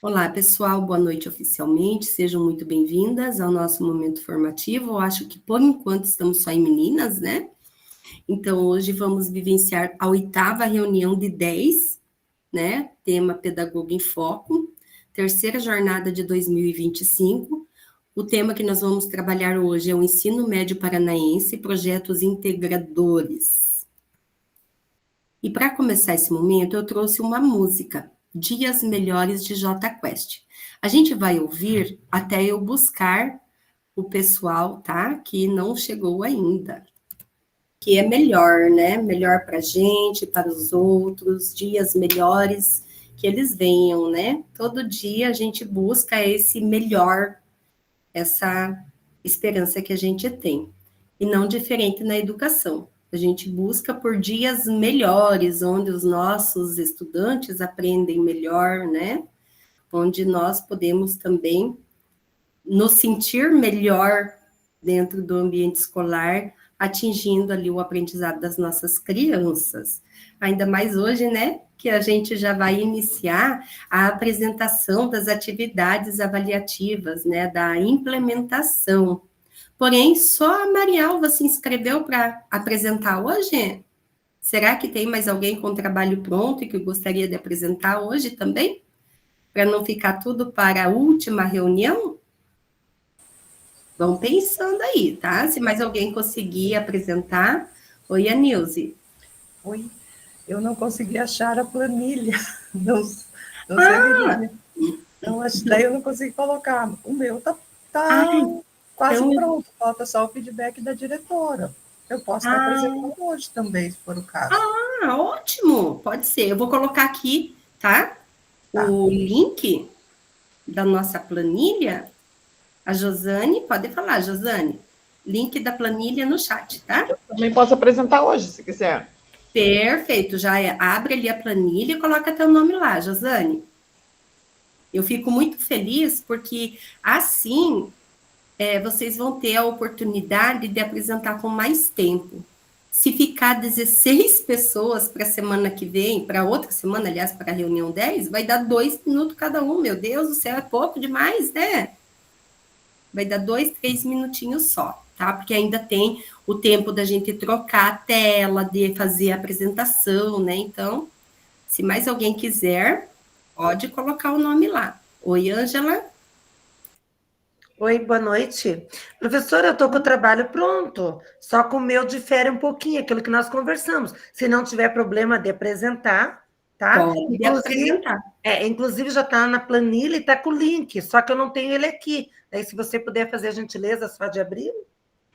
Olá, pessoal, boa noite oficialmente, sejam muito bem-vindas ao nosso momento formativo. Eu acho que, por enquanto, estamos só em meninas, né? Então, hoje vamos vivenciar a 8ª reunião de 10, né? Tema Pedagogo em Foco, terceira jornada de 2025. O tema que nós vamos trabalhar hoje é o Ensino Médio Paranaense, projetos integradores. E para começar esse momento, eu trouxe uma música, Dias Melhores de Jota Quest. A gente vai ouvir até eu buscar o pessoal, tá? Que não chegou ainda. Que é melhor, né? Melhor para a gente, para os outros, dias melhores, que eles venham, né? Todo dia a gente busca esse melhor, essa esperança que a gente tem. E não diferente na educação. A gente busca por dias melhores, onde os nossos estudantes aprendem melhor, né? Onde nós podemos também nos sentir melhor dentro do ambiente escolar, atingindo ali o aprendizado das nossas crianças. Ainda mais hoje, né? Que a gente já vai iniciar a apresentação das atividades avaliativas, né? Da implementação. Porém, só a Marialva se inscreveu para apresentar hoje? Será que tem mais alguém com trabalho pronto e que gostaria de apresentar hoje também? Para não ficar tudo para a última reunião? Vão pensando aí, tá? Se mais alguém conseguir apresentar. Oi, Anilze. Oi, eu não consegui achar a planilha. Não sei. Então, daí eu não consegui colocar. O meu tá quase então... pronto, falta só o feedback da diretora. Eu posso estar apresentando hoje também, se for o caso. Ótimo! Pode ser. Eu vou colocar aqui, tá? O link da nossa planilha. A Josane, pode falar, Josane. Link da planilha no chat, tá? Eu também posso apresentar hoje, se quiser. Perfeito. Já abre ali a planilha e coloca teu nome lá, Josane. Eu fico muito feliz porque, assim, vocês vão ter a oportunidade de apresentar com mais tempo. Se ficar 16 pessoas para a semana que vem, para outra semana, aliás, para a reunião 10, vai dar 2 minutos cada um. Meu Deus do céu, é pouco demais, né? Vai dar 2, 3 minutinhos só, tá? Porque ainda tem o tempo da gente trocar a tela, de fazer a apresentação, né? Então, se mais alguém quiser, pode colocar o nome lá. Oi, Ângela. Oi, boa noite. Professora, eu estou com o trabalho pronto, só que o meu difere um pouquinho, aquilo que nós conversamos. Se não tiver problema de apresentar, tá? Pode apresentar. Inclusive já está na planilha e está com o link, só que eu não tenho ele aqui. Daí, se você puder fazer a gentileza só de abrir,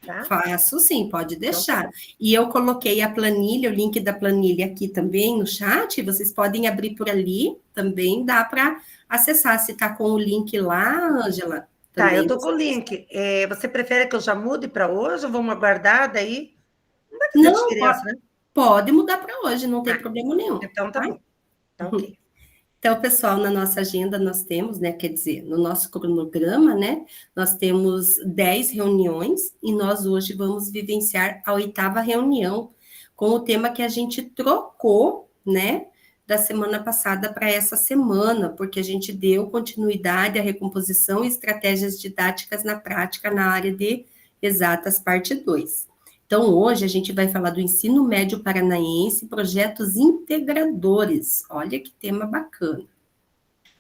tá? Faço sim, pode deixar. Então, e eu coloquei a planilha, o link da planilha aqui também no chat, vocês podem abrir por ali, também dá para acessar. Se está com o link lá, Ângela. Tá, eu estou com o link. Você prefere que eu já mude para hoje ou vamos aguardar daí? Não vai fazer diferença, né? Pode mudar para hoje, não tem problema nenhum. Então tá bom. Tá ok. Então, pessoal, na nossa agenda nós temos, né, quer dizer, no nosso cronograma, né, nós temos 10 reuniões e nós hoje vamos vivenciar a 8ª reunião com o tema que a gente trocou, né, da semana passada para essa semana, porque a gente deu continuidade à recomposição e estratégias didáticas na prática na área de exatas, parte 2. Então, hoje a gente vai falar do ensino médio paranaense, projetos integradores. Olha que tema bacana.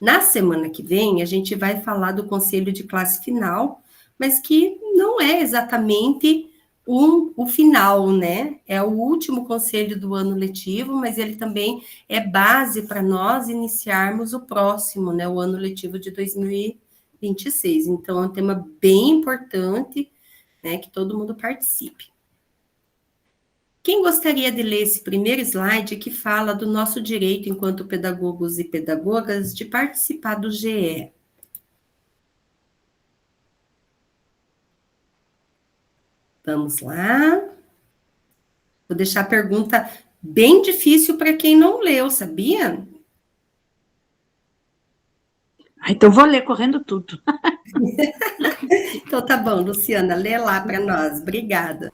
Na semana que vem, a gente vai falar do conselho de classe final, mas que não é exatamente o final, né? É o último conselho do ano letivo, mas ele também é base para nós iniciarmos o próximo, né? O ano letivo de 2026. Então, é um tema bem importante, né? Que todo mundo participe. Quem gostaria de ler esse primeiro slide que fala do nosso direito, enquanto pedagogos e pedagogas, de participar do GE? Vamos lá. Vou deixar a pergunta bem difícil para quem não leu, sabia? Então vou ler correndo tudo. Então tá bom, Luciana, lê lá para nós. Obrigada.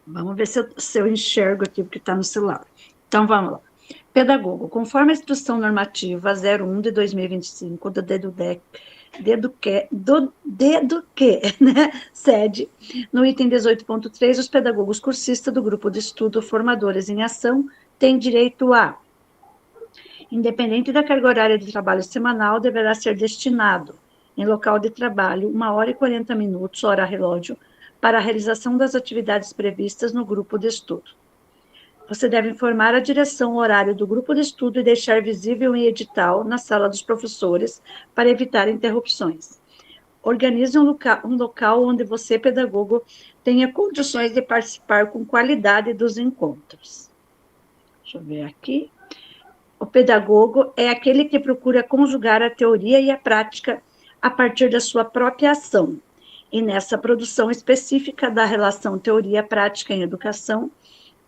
Vamos ver se eu enxergo aqui, porque está no celular. Então, vamos lá. Pedagogo, conforme a Instrução Normativa 01 de 2025 do né, sede, no item 18.3, os pedagogos cursistas do grupo de estudo Formadores em Ação têm direito a, independente da carga horária de trabalho semanal, deverá ser destinado, em local de trabalho, 1 hora e 40 minutos, hora relógio, para a realização das atividades previstas no grupo de estudo. Você deve informar a direção o horário do grupo de estudo e deixar visível em edital na sala dos professores para evitar interrupções. Organize um local onde você, pedagogo, tenha condições de participar com qualidade dos encontros. Deixa eu ver aqui. O pedagogo é aquele que procura conjugar a teoria e a prática a partir da sua própria ação. E nessa produção específica da relação teoria-prática em educação,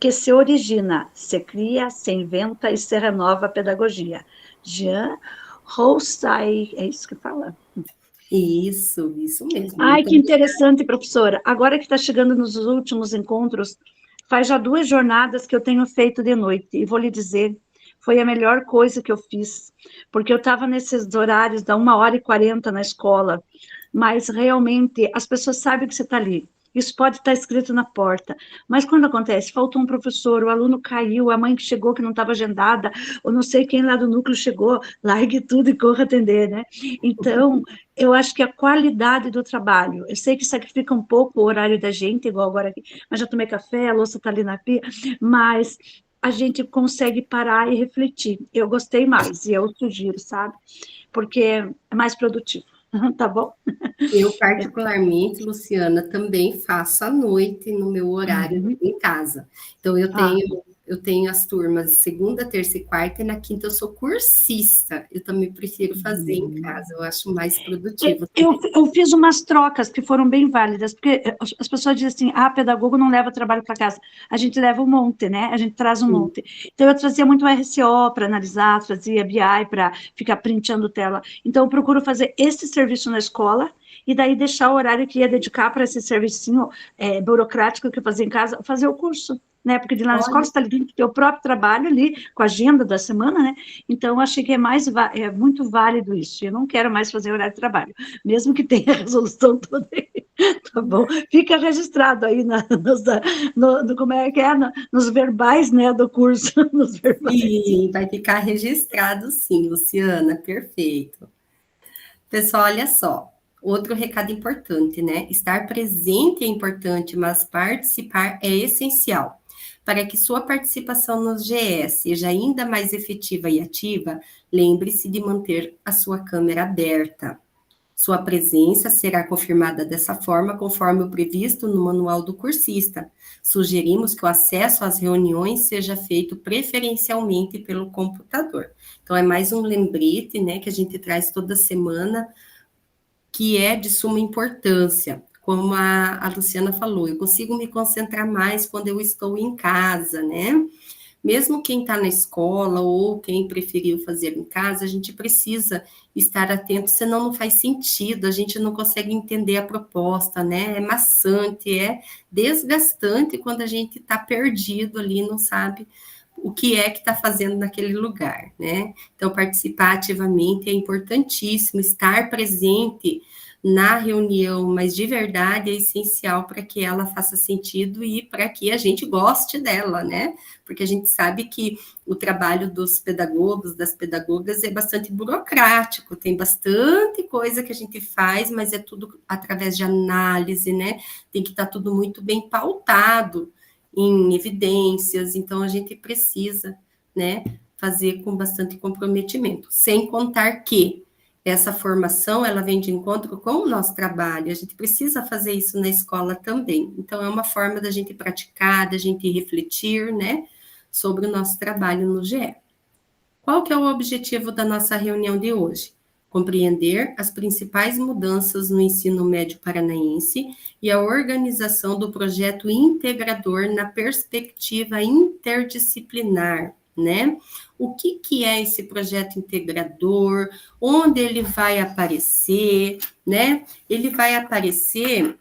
que se origina, se cria, se inventa e se renova a pedagogia. Jean Rousay, é isso que fala? Isso mesmo. Ai, que interessante, professora. Agora que está chegando nos últimos encontros, faz já 2 jornadas que eu tenho feito de noite, e vou lhe dizer, foi a melhor coisa que eu fiz, porque eu estava nesses horários da 1h40 na escola, mas realmente as pessoas sabem que você está ali. Isso pode estar escrito na porta, mas quando acontece, faltou um professor, o aluno caiu, a mãe que chegou que não estava agendada, ou não sei quem lá do núcleo chegou, largue tudo e corra atender, né? Então, eu acho que a qualidade do trabalho, eu sei que sacrifica um pouco o horário da gente, igual agora aqui, mas já tomei café, a louça está ali na pia, mas a gente consegue parar e refletir. Eu gostei mais, e eu sugiro, sabe? Porque é mais produtivo, tá bom? Eu, particularmente, Luciana, também faço à noite no meu horário em casa. Então, eu tenho as turmas de segunda, terça e quarta, e na quinta eu sou cursista. Eu também prefiro fazer em casa, eu acho mais produtivo. Eu fiz umas trocas que foram bem válidas, porque as pessoas dizem assim, pedagogo não leva trabalho para casa. A gente leva um monte, né? A gente traz um monte. Então, eu trazia muito RCO para analisar, trazia BI para ficar printando tela. Então, eu procuro fazer esse serviço na escola, e daí deixar o horário que ia dedicar para esse servicinho burocrático que eu fazia em casa, fazer o curso, né? Porque de lá na escola você está ali dentro do teu próprio trabalho ali, com a agenda da semana, né? Então, eu achei que é muito válido isso. Eu não quero mais fazer horário de trabalho, mesmo que tenha a resolução toda aí. Tá bom? Fica registrado aí como é que é? Nos verbais, né, do curso. Nos verbais. Sim, vai ficar registrado sim, Luciana, perfeito. Pessoal, olha só. Outro recado importante, né? Estar presente é importante, mas participar é essencial. Para que sua participação nos GE seja ainda mais efetiva e ativa, lembre-se de manter a sua câmera aberta. Sua presença será confirmada dessa forma, conforme o previsto no manual do cursista. Sugerimos que o acesso às reuniões seja feito preferencialmente pelo computador. Então, é mais um lembrete, né, que a gente traz toda semana, que é de suma importância. Como a Luciana falou, eu consigo me concentrar mais quando eu estou em casa, né? Mesmo quem está na escola ou quem preferiu fazer em casa, a gente precisa estar atento, senão não faz sentido, a gente não consegue entender a proposta, né? É maçante, é desgastante quando a gente está perdido ali, não sabe o que é que está fazendo naquele lugar, né? Então, participar ativamente é importantíssimo, estar presente na reunião, mas de verdade é essencial para que ela faça sentido e para que a gente goste dela, né? Porque a gente sabe que o trabalho dos pedagogos, das pedagogas é bastante burocrático, tem bastante coisa que a gente faz, mas é tudo através de análise, né? Tem que estar tudo muito bem pautado em evidências, então a gente precisa, né, fazer com bastante comprometimento, sem contar que essa formação, ela vem de encontro com o nosso trabalho, a gente precisa fazer isso na escola também, então é uma forma da gente praticar, da gente refletir, né, sobre o nosso trabalho no GE. Qual que é o objetivo da nossa reunião de hoje? Compreender as principais mudanças no ensino médio paranaense e a organização do projeto integrador na perspectiva interdisciplinar, né? O que é esse projeto integrador? Onde ele vai aparecer, né? Ele vai aparecer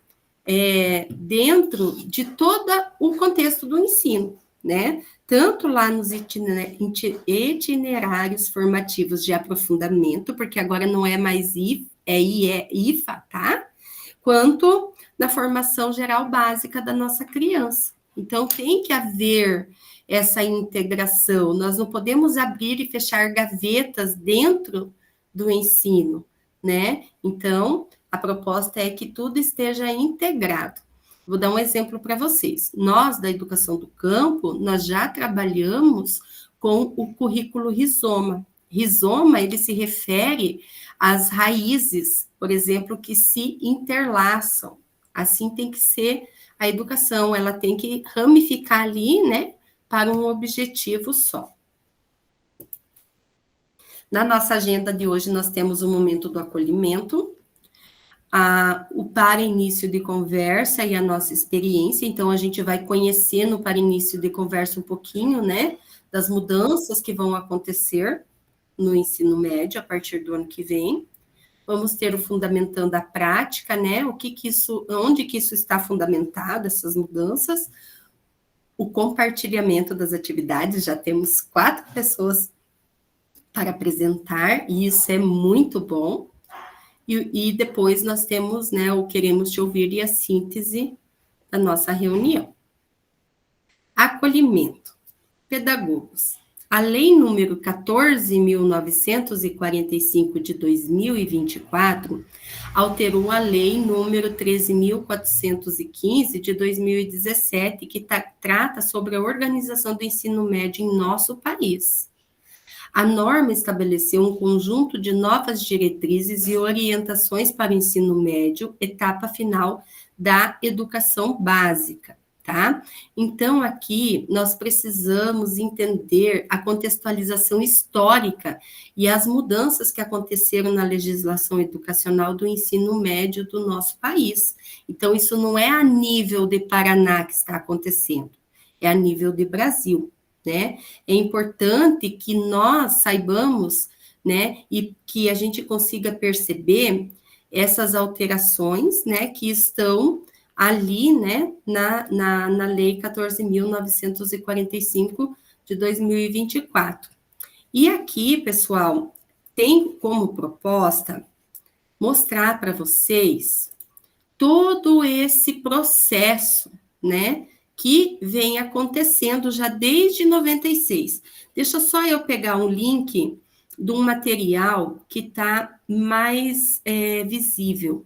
dentro de todo o contexto do ensino, né? Tanto lá nos itinerários formativos de aprofundamento, porque agora não é mais IFA, tá? Quanto na formação geral básica da nossa criança. Então, tem que haver essa integração. Nós não podemos abrir e fechar gavetas dentro do ensino, né? Então, a proposta é que tudo esteja integrado. Vou dar um exemplo para vocês. Nós, da educação do campo, nós já trabalhamos com o currículo Rizoma. Rizoma, ele se refere às raízes, por exemplo, que se interlaçam. Assim tem que ser a educação, ela tem que ramificar ali, né, para um objetivo só. Na nossa agenda de hoje, nós temos o momento do acolhimento, o para início de conversa e a nossa experiência. Então, a gente vai conhecer no para início de conversa um pouquinho, né, das mudanças que vão acontecer no ensino médio a partir do ano que vem. Vamos ter o fundamentando a prática, né, onde que isso está fundamentado, essas mudanças, o compartilhamento das atividades, já temos 4 pessoas para apresentar, e isso é muito bom. E depois nós temos, né, o queremos te ouvir e a síntese da nossa reunião. Acolhimento. Pedagogos. A Lei número 14.945 de 2024 alterou a Lei número 13.415 de 2017, que trata sobre a organização do ensino médio em nosso país. A norma estabeleceu um conjunto de novas diretrizes e orientações para o ensino médio, etapa final da educação básica, tá? Então, aqui, nós precisamos entender a contextualização histórica e as mudanças que aconteceram na legislação educacional do ensino médio do nosso país. Então, isso não é a nível de Paraná que está acontecendo, é a nível de Brasil. Né? É importante que nós saibamos, né, e que a gente consiga perceber essas alterações, né, que estão ali, né, na Lei 14.945 de 2024. E aqui, pessoal, tem como proposta mostrar para vocês todo esse processo, né, que vem acontecendo já desde 96. Deixa só eu pegar um link de um material que está mais visível.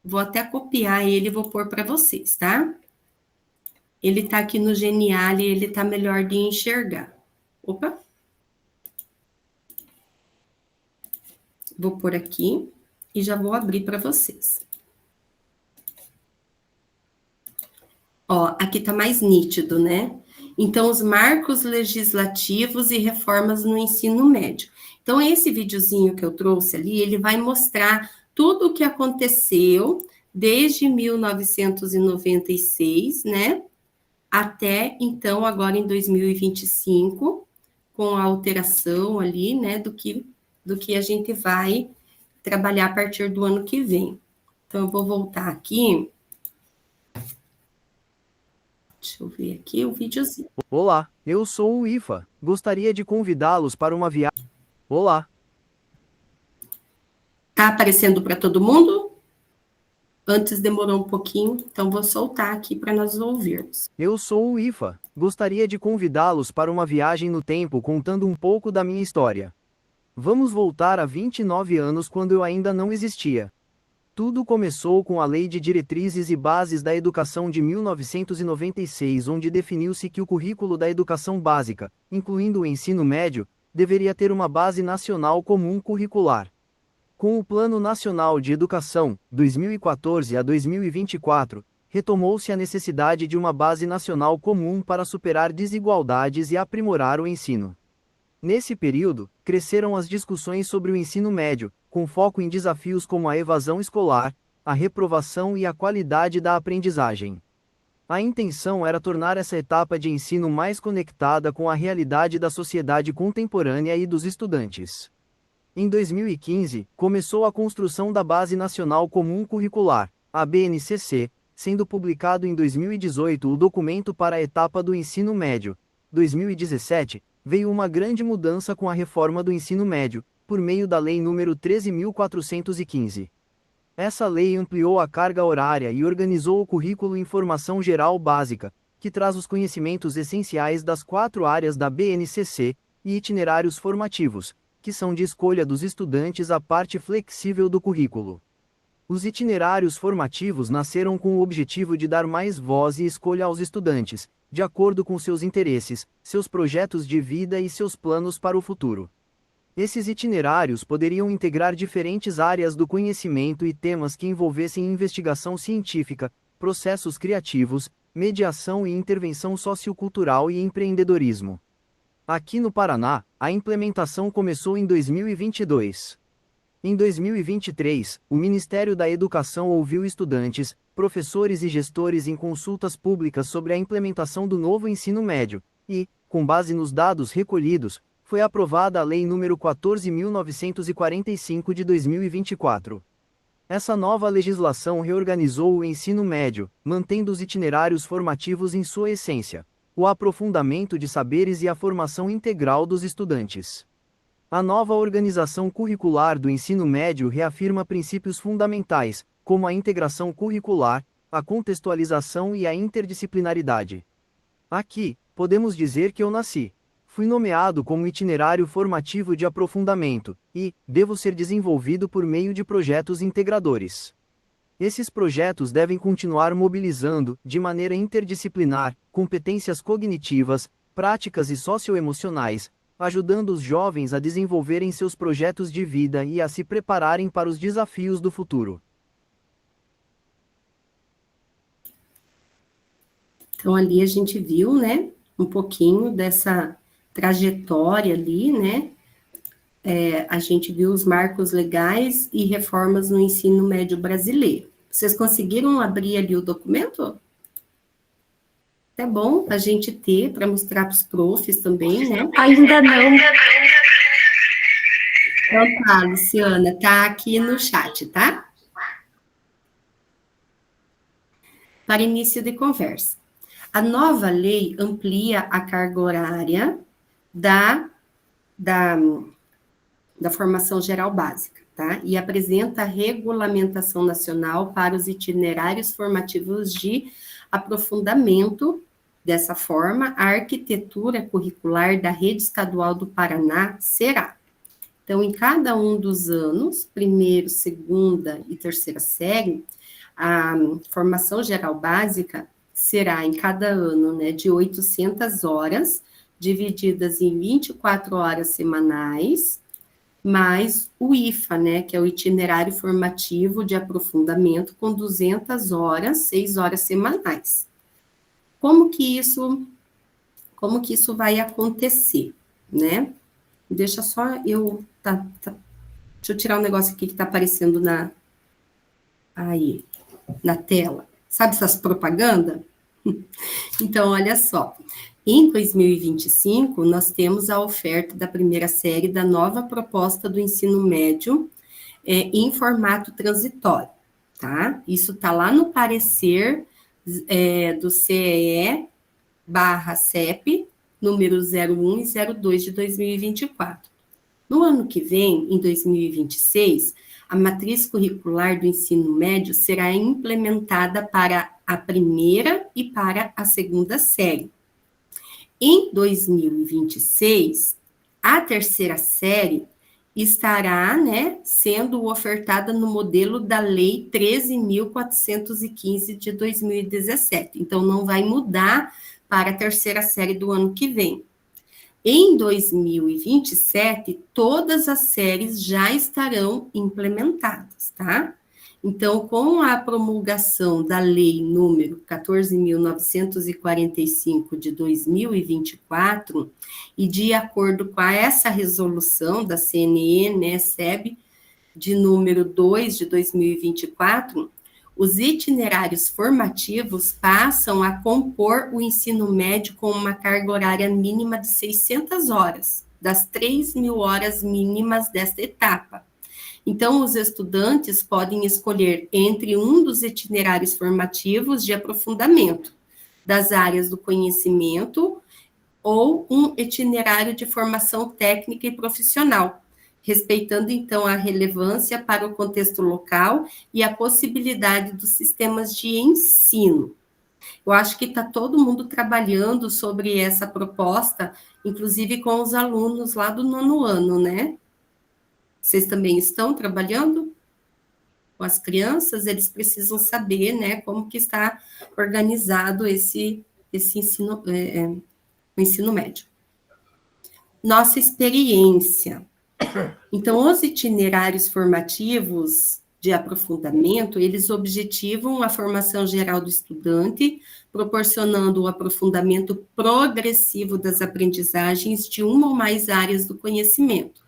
Vou até copiar ele e vou pôr para vocês, tá? Ele está aqui no Genial e ele está melhor de enxergar. Opa! Vou pôr aqui e já vou abrir para vocês. Ó, aqui tá mais nítido, né? Então, os marcos legislativos e reformas no ensino médio. Então, esse videozinho que eu trouxe ali, ele vai mostrar tudo o que aconteceu desde 1996, né? Até, então, agora em 2025, com a alteração ali, né? Do que a gente vai trabalhar a partir do ano que vem. Então, eu vou voltar aqui. Deixa eu ver aqui o videozinho. Olá, eu sou o IFA. Gostaria de convidá-los para uma viagem. Olá. Tá aparecendo para todo mundo? Antes demorou um pouquinho, então vou soltar aqui para nós ouvirmos. Eu sou o IFA. Gostaria de convidá-los para uma viagem no tempo contando um pouco da minha história. Vamos voltar a 29 anos quando eu ainda não existia. Tudo começou com a Lei de Diretrizes e Bases da Educação de 1996, onde definiu-se que o currículo da educação básica, incluindo o ensino médio, deveria ter uma base nacional comum curricular. Com o Plano Nacional de Educação, 2014 a 2024, retomou-se a necessidade de uma base nacional comum para superar desigualdades e aprimorar o ensino. Nesse período, cresceram as discussões sobre o ensino médio, com foco em desafios como a evasão escolar, a reprovação e a qualidade da aprendizagem. A intenção era tornar essa etapa de ensino mais conectada com a realidade da sociedade contemporânea e dos estudantes. Em 2015, começou a construção da Base Nacional Comum Curricular, a BNCC, sendo publicado em 2018 o documento para a etapa do ensino médio. 2017, veio uma grande mudança com a reforma do ensino médio, por meio da Lei nº 13.415. Essa lei ampliou a carga horária e organizou o currículo Informação Geral Básica, que traz os conhecimentos essenciais das 4 áreas da BNCC, e itinerários formativos, que são de escolha dos estudantes a parte flexível do currículo. Os itinerários formativos nasceram com o objetivo de dar mais voz e escolha aos estudantes, de acordo com seus interesses, seus projetos de vida e seus planos para o futuro. Esses itinerários poderiam integrar diferentes áreas do conhecimento e temas que envolvessem investigação científica, processos criativos, mediação e intervenção sociocultural e empreendedorismo. Aqui no Paraná, a implementação começou em 2022. Em 2023, o Ministério da Educação ouviu estudantes, professores e gestores em consultas públicas sobre a implementação do novo ensino médio, e, com base nos dados recolhidos, foi aprovada a Lei nº 14.945 de 2024. Essa nova legislação reorganizou o ensino médio, mantendo os itinerários formativos em sua essência, o aprofundamento de saberes e a formação integral dos estudantes. A nova organização curricular do ensino médio reafirma princípios fundamentais, como a integração curricular, a contextualização e a interdisciplinaridade. Aqui, podemos dizer que eu nasci. Fui nomeado como itinerário formativo de aprofundamento, e devo ser desenvolvido por meio de projetos integradores. Esses projetos devem continuar mobilizando, de maneira interdisciplinar, competências cognitivas, práticas e socioemocionais, ajudando os jovens a desenvolverem seus projetos de vida e a se prepararem para os desafios do futuro. Então, ali a gente viu, né, um pouquinho dessa trajetória ali, né, a gente viu os marcos legais e reformas no ensino médio brasileiro. Vocês conseguiram abrir ali o documento? É bom a gente ter para mostrar para os profs também, né? Ainda não. Então tá, Luciana, tá aqui no chat, tá? Para início de conversa. A nova lei amplia a carga horária da formação geral básica, tá? E apresenta a regulamentação nacional para os itinerários formativos de aprofundamento. Dessa forma, a arquitetura curricular da Rede Estadual do Paraná será. Então, em cada um dos anos, primeiro, segunda e terceira série, a formação geral básica será em cada ano, né, de 800 horas, divididas em 24 horas semanais, mais o IFA, né, que é o itinerário formativo de aprofundamento, com 200 horas, 6 horas semanais. Como que isso vai acontecer, né? Deixa só eu... deixa eu tirar um negócio aqui que está aparecendo na tela. Sabe essas propagandas? Então, olha só. Em 2025, nós temos a oferta da primeira série da nova proposta do ensino médio em formato transitório, tá? Isso está lá no parecer do CEE/CEP, número 01 e 02 de 2024. No ano que vem, em 2026, a matriz curricular do ensino médio será implementada para a primeira e para a segunda série. Em 2026, a terceira série estará, né, sendo ofertada no modelo da Lei 13.415 de 2017. Então, não vai mudar para a terceira série do ano que vem. Em 2027, todas as séries já estarão implementadas, tá? Então, com a promulgação da Lei número 14.945 de 2024, e de acordo com essa resolução da CNE, né, SEB, de número 2 de 2024, os itinerários formativos passam a compor o ensino médio com uma carga horária mínima de 600 horas, das 3.000 horas mínimas desta etapa. Então, os estudantes podem escolher entre um dos itinerários formativos de aprofundamento das áreas do conhecimento ou um itinerário de formação técnica e profissional, respeitando, então, a relevância para o contexto local e a possibilidade dos sistemas de ensino. Eu acho que está todo mundo trabalhando sobre essa proposta, inclusive com os alunos lá do 9º ano, né? Vocês também estão trabalhando com as crianças? Eles precisam saber, né, como que está organizado esse ensino, o ensino médio. Nossa experiência. Então, os itinerários formativos de aprofundamento, eles objetivam a formação geral do estudante, proporcionando o aprofundamento progressivo das aprendizagens de uma ou mais áreas do conhecimento.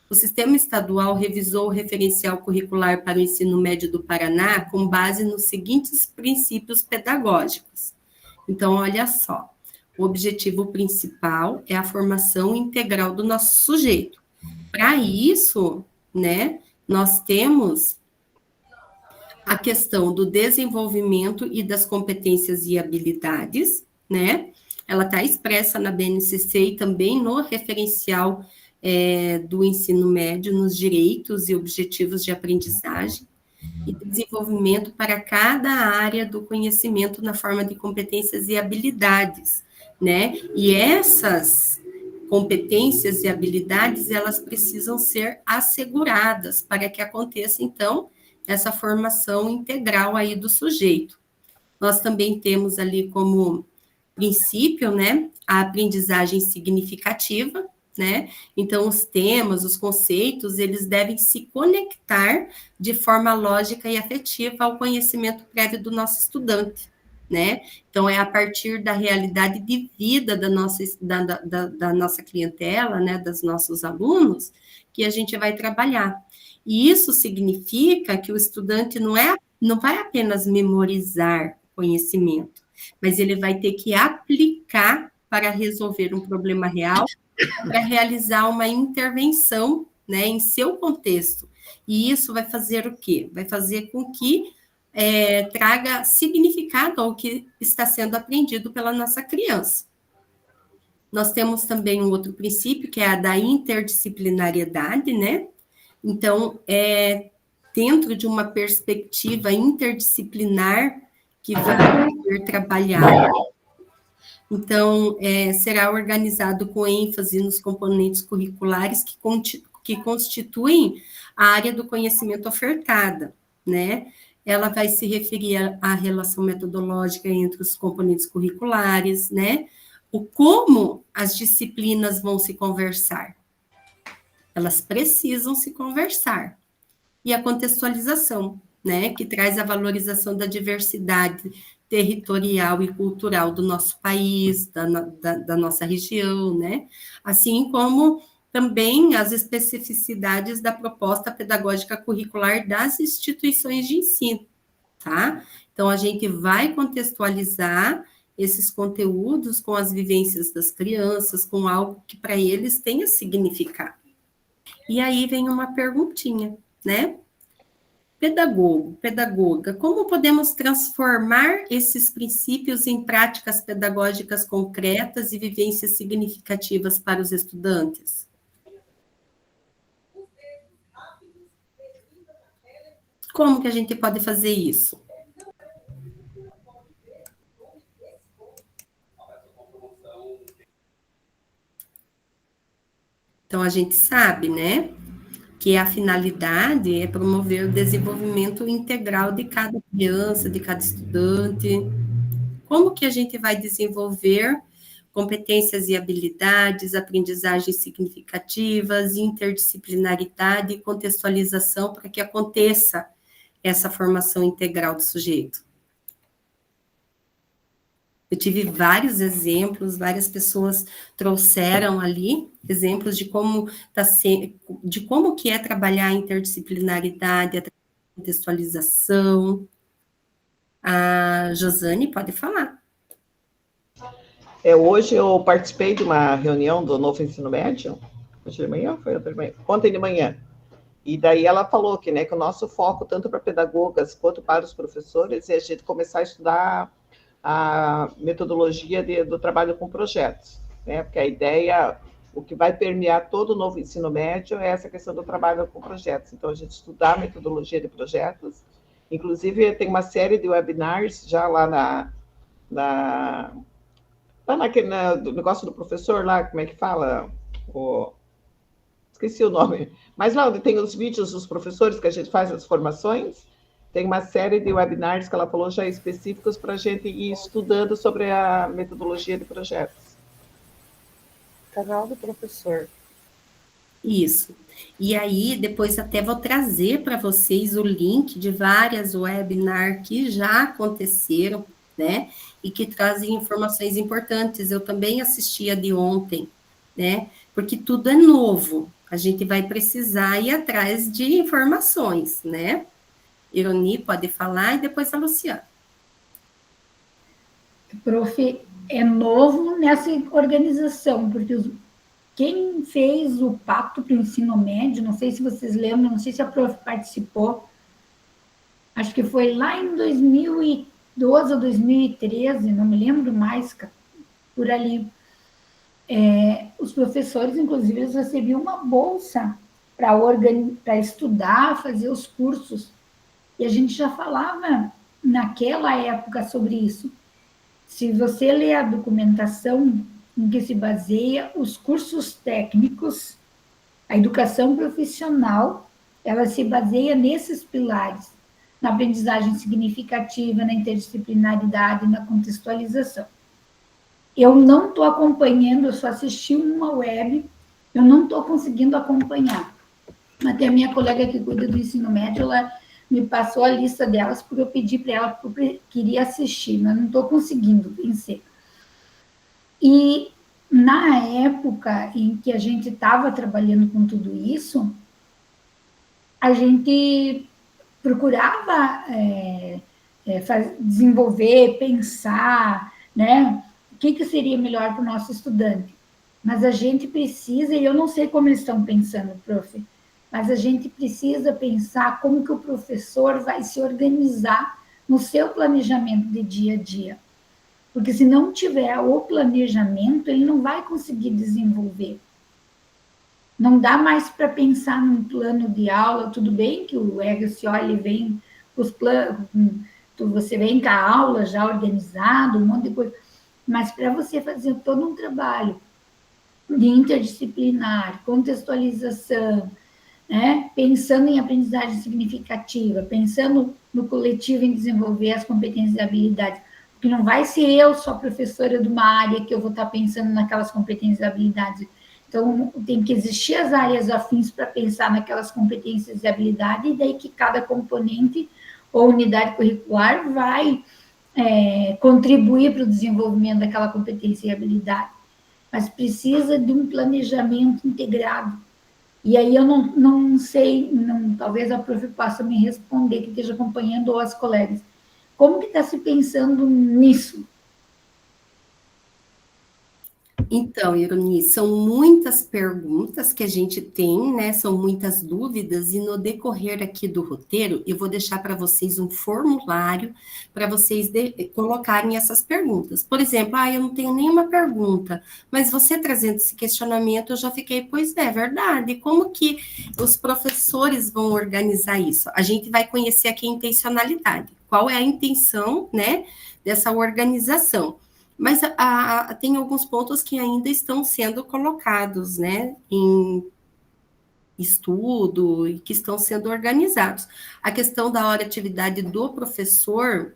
O Sistema Estadual revisou o referencial curricular para o ensino médio do Paraná com base nos seguintes princípios pedagógicos. Então, olha só, o objetivo principal é a formação integral do nosso sujeito. Para isso, né, nós temos a questão do desenvolvimento e das competências e habilidades, né? Ela está expressa na BNCC e também no referencial do ensino médio, nos direitos e objetivos de aprendizagem e desenvolvimento para cada área do conhecimento na forma de competências e habilidades, né? E essas competências e habilidades, elas precisam ser asseguradas para que aconteça, então, essa formação integral aí do sujeito. Nós também temos ali como princípio, né, a aprendizagem significativa, né? Então, os temas, os conceitos, eles devem se conectar de forma lógica e afetiva ao conhecimento prévio do nosso estudante, né? Então, é a partir da realidade de vida da nossa clientela, né, dos nossos alunos, que a gente vai trabalhar. E isso significa que o estudante não vai apenas memorizar conhecimento, mas ele vai ter que aplicar para resolver um problema real, para realizar uma intervenção, né, em seu contexto. E isso vai fazer o quê? Vai fazer com que traga significado ao que está sendo aprendido pela nossa criança. Nós temos também um outro princípio, que é a da interdisciplinariedade, né? Então, dentro de uma perspectiva interdisciplinar que vai ser trabalhada. Então, será organizado com ênfase nos componentes curriculares que constituem a área do conhecimento ofertada, né? Ela vai se referir à relação metodológica entre os componentes curriculares, né? O como as disciplinas vão se conversar. Elas precisam se conversar. E a contextualização, né? Que traz a valorização da diversidade territorial e cultural do nosso país, da nossa região, né? Assim como também as especificidades da proposta pedagógica curricular das instituições de ensino, tá? Então, a gente vai contextualizar esses conteúdos com as vivências das crianças, com algo que para eles tenha significado. E aí vem uma perguntinha, né? Pedagogo, pedagoga, como podemos transformar esses princípios em práticas pedagógicas concretas e vivências significativas para os estudantes? Como que a gente pode fazer isso? Então, a gente sabe, né, que a finalidade é promover o desenvolvimento integral de cada criança, de cada estudante. Como que a gente vai desenvolver competências e habilidades, aprendizagens significativas, interdisciplinaridade e contextualização para que aconteça essa formação integral do sujeito? Eu tive vários exemplos, várias pessoas trouxeram ali exemplos de como que é trabalhar a interdisciplinaridade, a contextualização. A Josane pode falar. Hoje eu participei de uma reunião do novo ensino médio. Hoje de manhã? Foi ontem de manhã. E daí ela falou que, né, que o nosso foco, tanto para pedagogas quanto para os professores, é a gente começar a estudar a metodologia do trabalho com projetos, né? Porque a ideia, o que vai permear todo o novo ensino médio é essa questão do trabalho com projetos. Então, a gente estudar a metodologia de projetos, inclusive tem uma série de webinars já lá do negócio do professor lá, como é que fala? Esqueci o nome. Mas lá onde tem os vídeos dos professores que a gente faz as formações, tem uma série de webinars que ela falou já específicos para a gente ir estudando sobre a metodologia de projetos. Canal do professor. Isso. E aí, depois até vou trazer para vocês o link de várias webinars que já aconteceram, né? E que trazem informações importantes. Eu também assisti a de ontem, né? Porque tudo é novo. A gente vai precisar ir atrás de informações, né? Ironi pode falar e depois a Luciana. Prof, é novo nessa organização, porque quem fez o pacto para o ensino médio, não sei se vocês lembram, não sei se a prof participou, acho que foi lá em 2012 ou 2013, não me lembro mais, por ali. Os professores, inclusive, eles recebiam uma bolsa para estudar, fazer os cursos. E a gente já falava naquela época sobre isso. Se você ler a documentação em que se baseia os cursos técnicos, a educação profissional, ela se baseia nesses pilares, na aprendizagem significativa, na interdisciplinaridade, na contextualização. Eu não estou acompanhando, eu só assisti uma web, eu não estou conseguindo acompanhar. Até a minha colega que cuida do ensino médio, ela me passou a lista delas, porque eu pedi para ela, porque eu queria assistir, mas não estou conseguindo vencer. E na época em que a gente estava trabalhando com tudo isso, a gente procurava desenvolver, pensar, né? O que seria melhor para o nosso estudante. Mas a gente precisa, e eu não sei como eles estão pensando, prof., mas a gente precisa pensar como que o professor vai se organizar no seu planejamento de dia a dia. Porque se não tiver o planejamento, ele não vai conseguir desenvolver. Não dá mais para pensar num plano de aula, tudo bem que o RSO ele vem os planos, você vem com a aula já organizado, um monte de coisa, mas para você fazer todo um trabalho de interdisciplinar, contextualização, né? Pensando em aprendizagem significativa, pensando no coletivo em desenvolver as competências e habilidades, porque não vai ser eu só professora de uma área que eu vou estar pensando naquelas competências e habilidades. Então, tem que existir as áreas afins para pensar naquelas competências e habilidades, e daí que cada componente ou unidade curricular vai contribuir para o desenvolvimento daquela competência e habilidade. Mas precisa de um planejamento integrado. E aí eu não sei, talvez a prof possa me responder, que esteja acompanhando, ou as colegas. Como que está se pensando nisso? Então, Ironi, são muitas perguntas que a gente tem, né? São muitas dúvidas, e no decorrer aqui do roteiro, eu vou deixar para vocês um formulário para vocês colocarem essas perguntas. Por exemplo, eu não tenho nenhuma pergunta, mas você trazendo esse questionamento, eu já fiquei, pois é verdade. Como que os professores vão organizar isso? A gente vai conhecer aqui a intencionalidade. Qual é a intenção, né, dessa organização? Mas tem alguns pontos que ainda estão sendo colocados, né, em estudo e que estão sendo organizados. A questão da hora atividade do professor,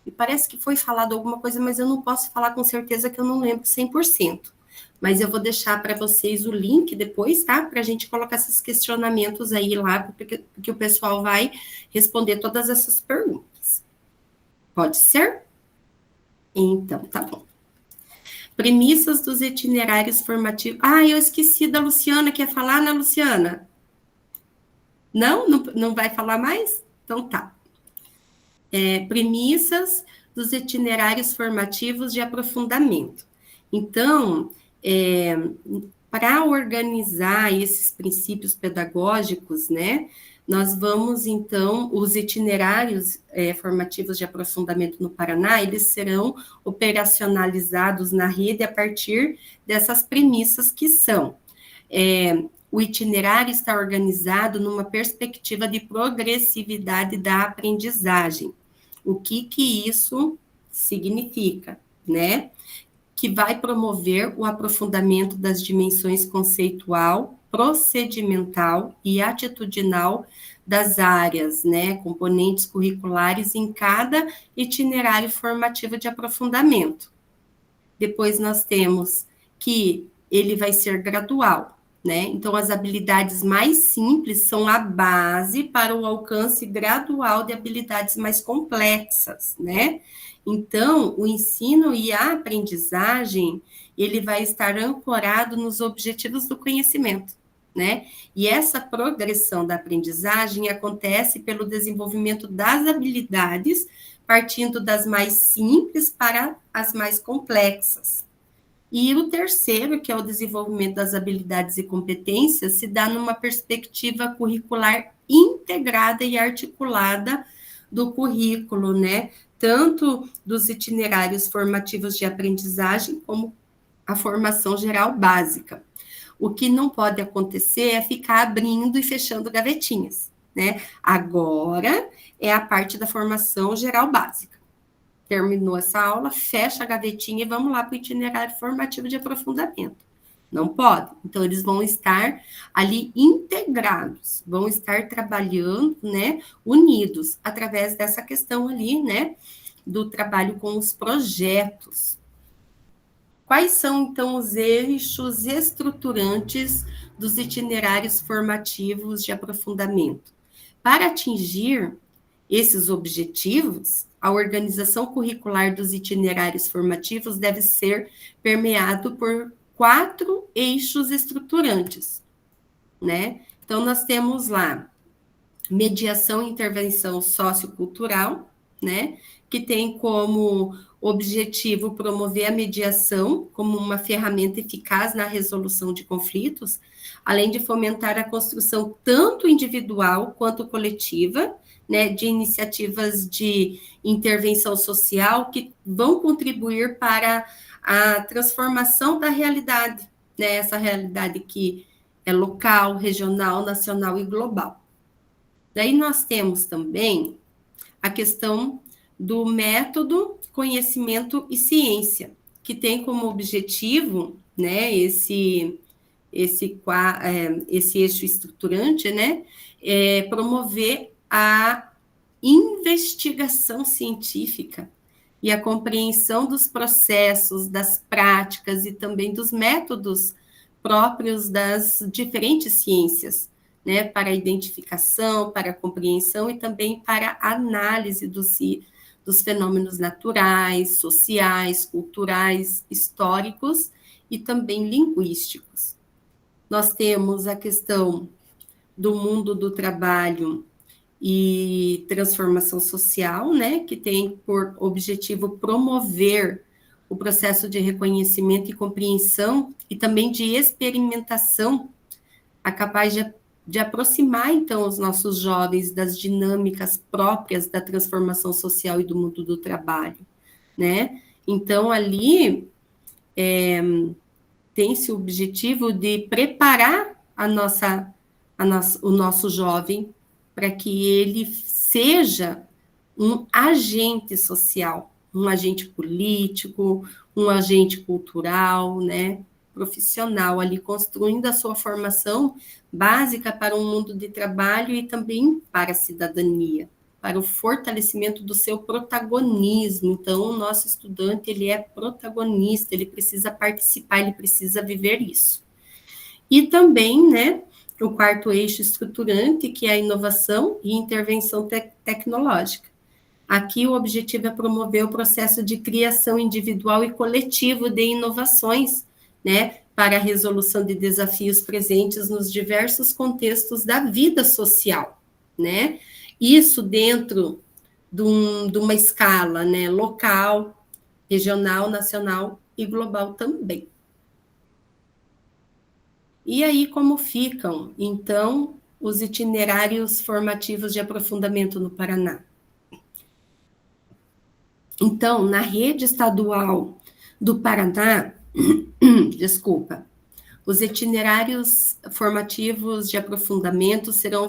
me parece que foi falado alguma coisa, mas eu não posso falar com certeza, que eu não lembro 100%. Mas eu vou deixar para vocês o link depois, tá? Para a gente colocar esses questionamentos aí lá, porque o pessoal vai responder todas essas perguntas. Pode ser? Então, tá bom. Premissas dos itinerários formativos. Eu esqueci da Luciana. Quer falar, né, Luciana? Não vai falar mais? Então, tá. Premissas dos itinerários formativos de aprofundamento. Então, para organizar esses princípios pedagógicos, né, nós vamos, então, os itinerários formativos de aprofundamento no Paraná, eles serão operacionalizados na rede a partir dessas premissas que são, o itinerário está organizado numa perspectiva de progressividade da aprendizagem. O que isso significa, né? Que vai promover o aprofundamento das dimensões conceitual, procedimental e atitudinal das áreas, né, componentes curriculares em cada itinerário formativo de aprofundamento. Depois nós temos que ele vai ser gradual, né? Então, as habilidades mais simples são a base para o alcance gradual de habilidades mais complexas, né? Então, o ensino e a aprendizagem, ele vai estar ancorado nos objetivos do conhecimento, né? E essa progressão da aprendizagem acontece pelo desenvolvimento das habilidades, partindo das mais simples para as mais complexas. E o terceiro, que é o desenvolvimento das habilidades e competências, se dá numa perspectiva curricular integrada e articulada do currículo, né? Tanto dos itinerários formativos de aprendizagem, como a formação geral básica. O que não pode acontecer é ficar abrindo e fechando gavetinhas, né? Agora é a parte da formação geral básica. Terminou essa aula, fecha a gavetinha e vamos lá para o itinerário formativo de aprofundamento. Não pode. Então, eles vão estar ali integrados, vão estar trabalhando, né, unidos, através dessa questão ali, né, do trabalho com os projetos. Quais são, então, os eixos estruturantes dos itinerários formativos de aprofundamento? Para atingir esses objetivos, a organização curricular dos itinerários formativos deve ser permeado por 4 eixos estruturantes, né? Então, nós temos lá mediação e intervenção sociocultural, né? Que tem como objetivo promover a mediação como uma ferramenta eficaz na resolução de conflitos, além de fomentar a construção tanto individual quanto coletiva, né, de iniciativas de intervenção social que vão contribuir para a transformação da realidade, né, essa realidade que é local, regional, nacional e global. Daí nós temos também a questão do método, conhecimento e ciência, que tem como objetivo, né, esse eixo estruturante, né, promover a investigação científica e a compreensão dos processos, das práticas e também dos métodos próprios das diferentes ciências, né, para a identificação, para a compreensão e também para a análise dos fenômenos naturais, sociais, culturais, históricos e também linguísticos. Nós temos a questão do mundo do trabalho e transformação social, né, que tem por objetivo promover o processo de reconhecimento e compreensão e também de experimentação, capaz de aproximar, então, os nossos jovens das dinâmicas próprias da transformação social e do mundo do trabalho, né? Então, ali tem-se o objetivo de preparar o nosso jovem para que ele seja um agente social, um agente político, um agente cultural, né, profissional, ali construindo a sua formação básica para um mundo de trabalho e também para a cidadania, para o fortalecimento do seu protagonismo. Então, o nosso estudante, ele é protagonista, ele precisa participar, ele precisa viver isso. E também, né, o 4º eixo estruturante, que é a inovação e intervenção tecnológica. Aqui o objetivo é promover o processo de criação individual e coletivo de inovações, né, para a resolução de desafios presentes nos diversos contextos da vida social, né? Isso dentro de uma escala, né, local, regional, nacional e global também. E aí, como ficam, então, os itinerários formativos de aprofundamento no Paraná? Então, na rede estadual do Paraná, desculpa, os itinerários formativos de aprofundamento serão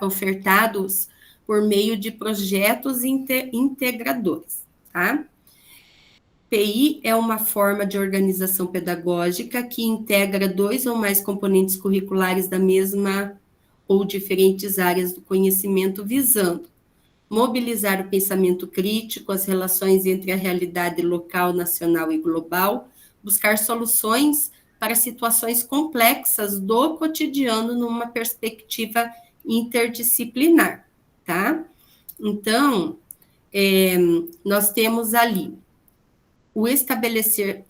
ofertados por meio de projetos integradores, tá? PI é uma forma de organização pedagógica que integra 2 ou mais componentes curriculares da mesma ou diferentes áreas do conhecimento, visando mobilizar o pensamento crítico, as relações entre a realidade local, nacional e global, buscar soluções para situações complexas do cotidiano numa perspectiva interdisciplinar, tá? Então, nós temos ali o estabelecer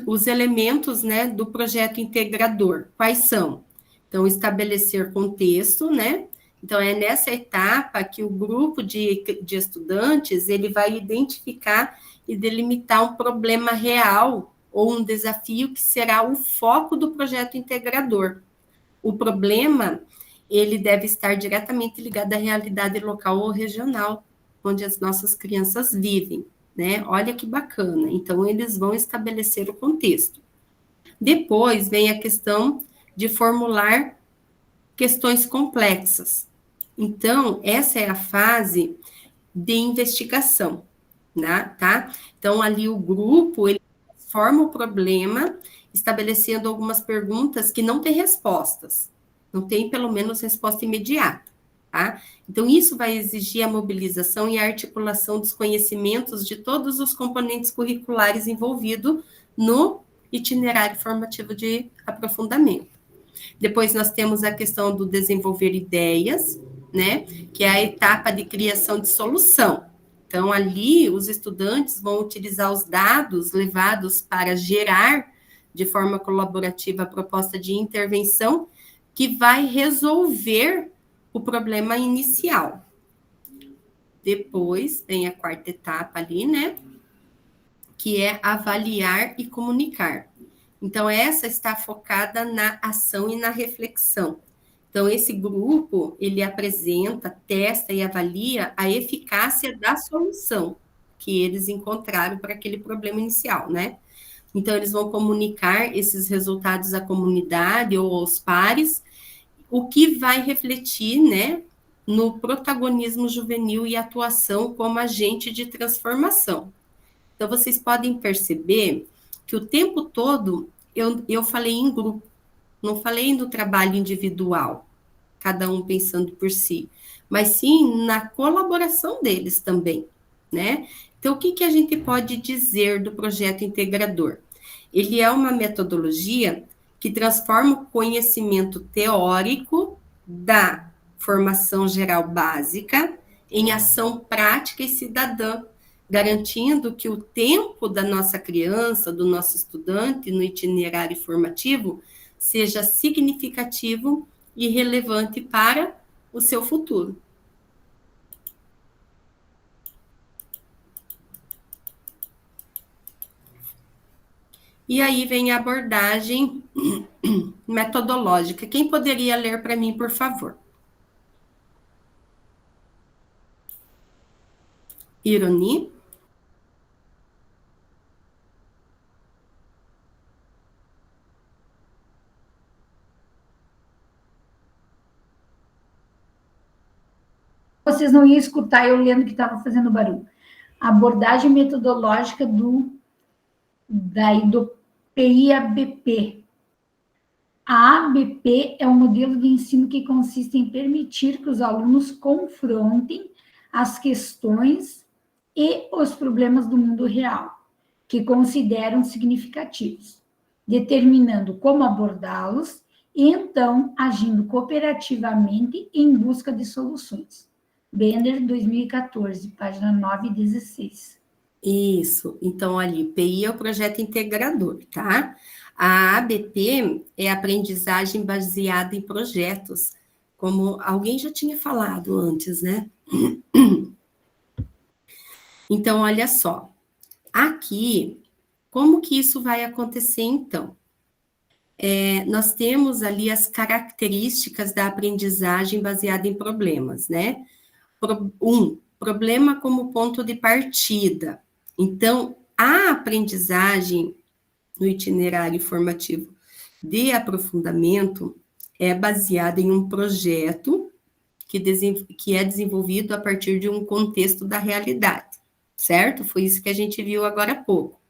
os elementos, né, do projeto integrador. Quais são? Então, estabelecer contexto, né? Então, é nessa etapa que o grupo de estudantes, ele vai identificar e delimitar um problema real ou um desafio que será o foco do projeto integrador. O problema, ele deve estar diretamente ligado à realidade local ou regional, onde as nossas crianças vivem, né? Olha que bacana. Então, eles vão estabelecer o contexto. Depois vem a questão de formular questões complexas. Então, essa é a fase de investigação, né, tá? Então, ali o grupo, ele forma o problema, estabelecendo algumas perguntas que não têm respostas. Não tem, pelo menos, resposta imediata, tá? Então, isso vai exigir a mobilização e a articulação dos conhecimentos de todos os componentes curriculares envolvidos no itinerário formativo de aprofundamento. Depois nós temos a questão do desenvolver ideias, né, que é a etapa de criação de solução. Então, ali, os estudantes vão utilizar os dados levados para gerar, de forma colaborativa, a proposta de intervenção que vai resolver o problema inicial. Depois, vem a quarta etapa ali, né, que é avaliar e comunicar. Então, essa está focada na ação e na reflexão. Então, esse grupo, ele apresenta, testa e avalia a eficácia da solução que eles encontraram para aquele problema inicial, né? Então, eles vão comunicar esses resultados à comunidade ou aos pares, o que vai refletir, né, no protagonismo juvenil e atuação como agente de transformação. Então, vocês podem perceber que o tempo todo eu falei em grupo, não falei no trabalho individual, cada um pensando por si, mas sim na colaboração deles também, né? Então, o que a gente pode dizer do projeto integrador? Ele é uma metodologia que transforma o conhecimento teórico da formação geral básica em ação prática e cidadã, garantindo que o tempo da nossa criança, do nosso estudante no itinerário formativo, seja significativo e relevante para o seu futuro. E aí vem a abordagem metodológica. Quem poderia ler para mim, por favor? Ironi? Vocês não iam escutar eu lendo que estava fazendo barulho. A abordagem metodológica do PIABP. A ABP é um modelo de ensino que consiste em permitir que os alunos confrontem as questões e os problemas do mundo real, que consideram significativos, determinando como abordá-los e, então, agindo cooperativamente em busca de soluções. Bender, 2014, página 9 e 16. Isso. Então, ali, PI é o projeto integrador, tá? A ABP é aprendizagem baseada em projetos, como alguém já tinha falado antes, né? Então, olha só. Aqui, como que isso vai acontecer, então? nós temos ali as características da aprendizagem baseada em problemas, né? Problema como ponto de partida. Então, a aprendizagem no itinerário formativo de aprofundamento é baseada em um projeto que é desenvolvido a partir de um contexto da realidade, certo? Foi isso que a gente viu agora há pouco.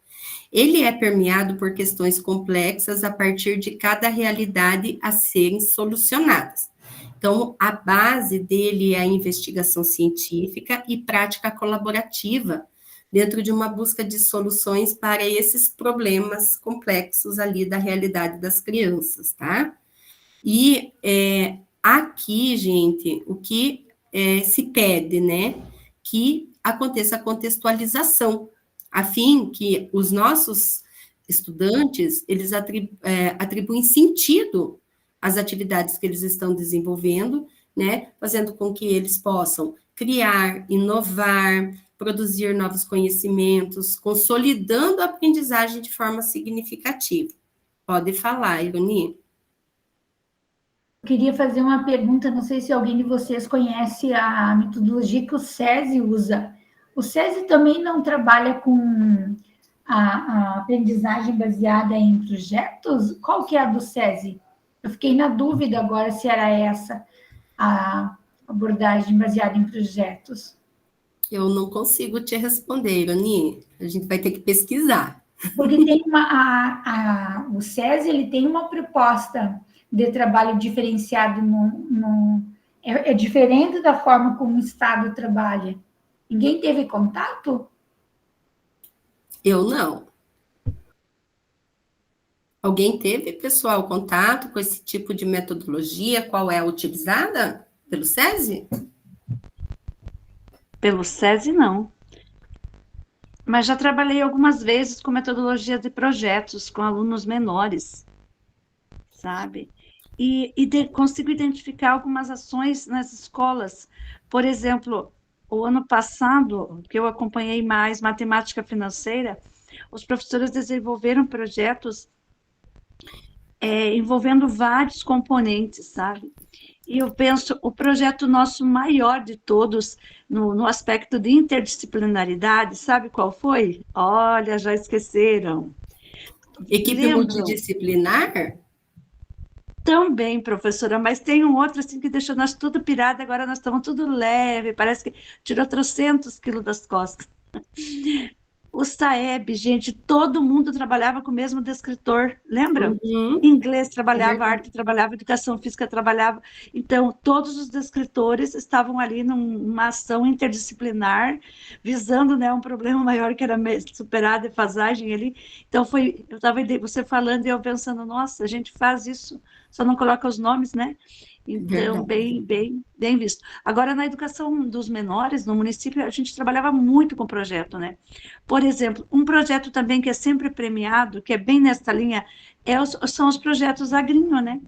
Ele é permeado por questões complexas a partir de cada realidade a serem solucionadas. Então, a base dele é a investigação científica e prática colaborativa dentro de uma busca de soluções para esses problemas complexos ali da realidade das crianças, tá? E aqui, gente, o que se pede, né? Que aconteça a contextualização, a fim que os nossos estudantes, eles atribuem sentido às atividades que eles estão desenvolvendo, né, fazendo com que eles possam criar, inovar, produzir novos conhecimentos, consolidando a aprendizagem de forma significativa. Pode falar, Ironi. Eu queria fazer uma pergunta, não sei se alguém de vocês conhece a metodologia que o SESI usa. O SESI também não trabalha com a aprendizagem baseada em projetos? Qual que é a do SESI? Eu fiquei na dúvida agora se era essa a abordagem baseada em projetos. Eu não consigo te responder, Ironi. A gente vai ter que pesquisar. Porque tem o SESI ele tem uma proposta de trabalho diferenciado é diferente da forma como o Estado trabalha. Ninguém teve contato? Eu não. Alguém teve, pessoal, contato com esse tipo de metodologia? Qual é a utilizada pelo SESI? Pelo SESI, não. Mas já trabalhei algumas vezes com metodologia de projetos com alunos menores, sabe? E consigo identificar algumas ações nas escolas. Por exemplo, o ano passado, que eu acompanhei mais matemática financeira, os professores desenvolveram projetos envolvendo vários componentes, sabe? E eu penso, o projeto nosso maior de todos, no aspecto de interdisciplinaridade, sabe qual foi? Olha, já esqueceram. Equipe multidisciplinar? Também, professora, mas tem um outro assim que deixou nós tudo pirado, agora nós estamos tudo leve, parece que tirou 300 quilos das costas. O SAEB, gente, todo mundo trabalhava com o mesmo descritor, lembra? Uhum. Inglês trabalhava, arte trabalhava, educação física trabalhava. Então, todos os descritores estavam ali numa ação interdisciplinar, visando, né, um problema maior que era superar a defasagem ali. Então, eu estava você falando e eu pensando, nossa, a gente faz isso, só não coloca os nomes, né? Então, bem visto. Agora, na educação dos menores, no município, a gente trabalhava muito com projeto, né? Por exemplo, um projeto também que é sempre premiado, que é bem nesta linha, são os projetos agrinho, né?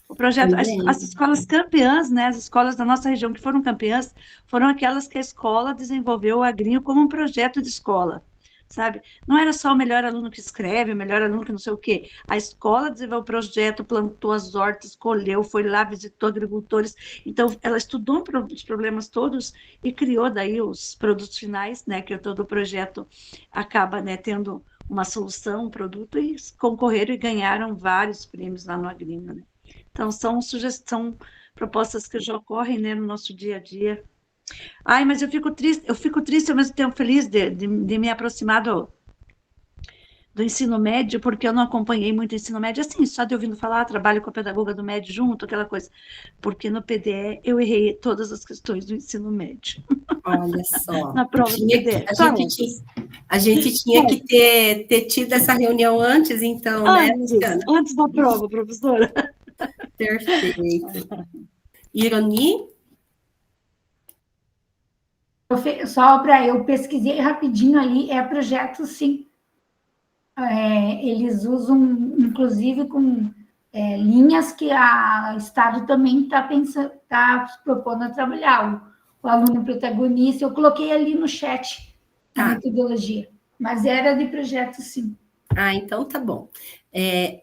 O projeto, as escolas campeãs, né? As escolas da nossa região que foram campeãs, foram aquelas que a escola desenvolveu o agrinho como um projeto de escola, sabe? Não era só o melhor aluno que escreve, o melhor aluno que não sei o quê. A escola desenvolveu o projeto, plantou as hortas, colheu, foi lá, visitou agricultores. Então, ela estudou os problemas todos e criou daí os produtos finais, né? Que todo o projeto acaba, né, tendo uma solução, um produto, e concorreram e ganharam vários prêmios lá no Agrinho, né? Então, são propostas que já ocorrem, né, no nosso dia a dia. Ai, mas eu fico triste ao mesmo tempo feliz de me aproximar do ensino médio, porque eu não acompanhei muito o ensino médio, assim, só de ouvindo falar, trabalho com a pedagoga do médio junto, aquela coisa, porque no PDE eu errei todas as questões do ensino médio. Olha só. Na prova do PDE. A gente tinha que ter tido essa reunião antes, então, né? Antes da prova, professora. Perfeito. Ironi? Só para eu pesquisei rapidinho ali, é projeto, sim. Eles usam, inclusive, com linhas que o Estado também está se propondo a trabalhar. O aluno protagonista, eu coloquei ali no chat a metodologia, mas era de projeto, sim. Ah, então tá bom.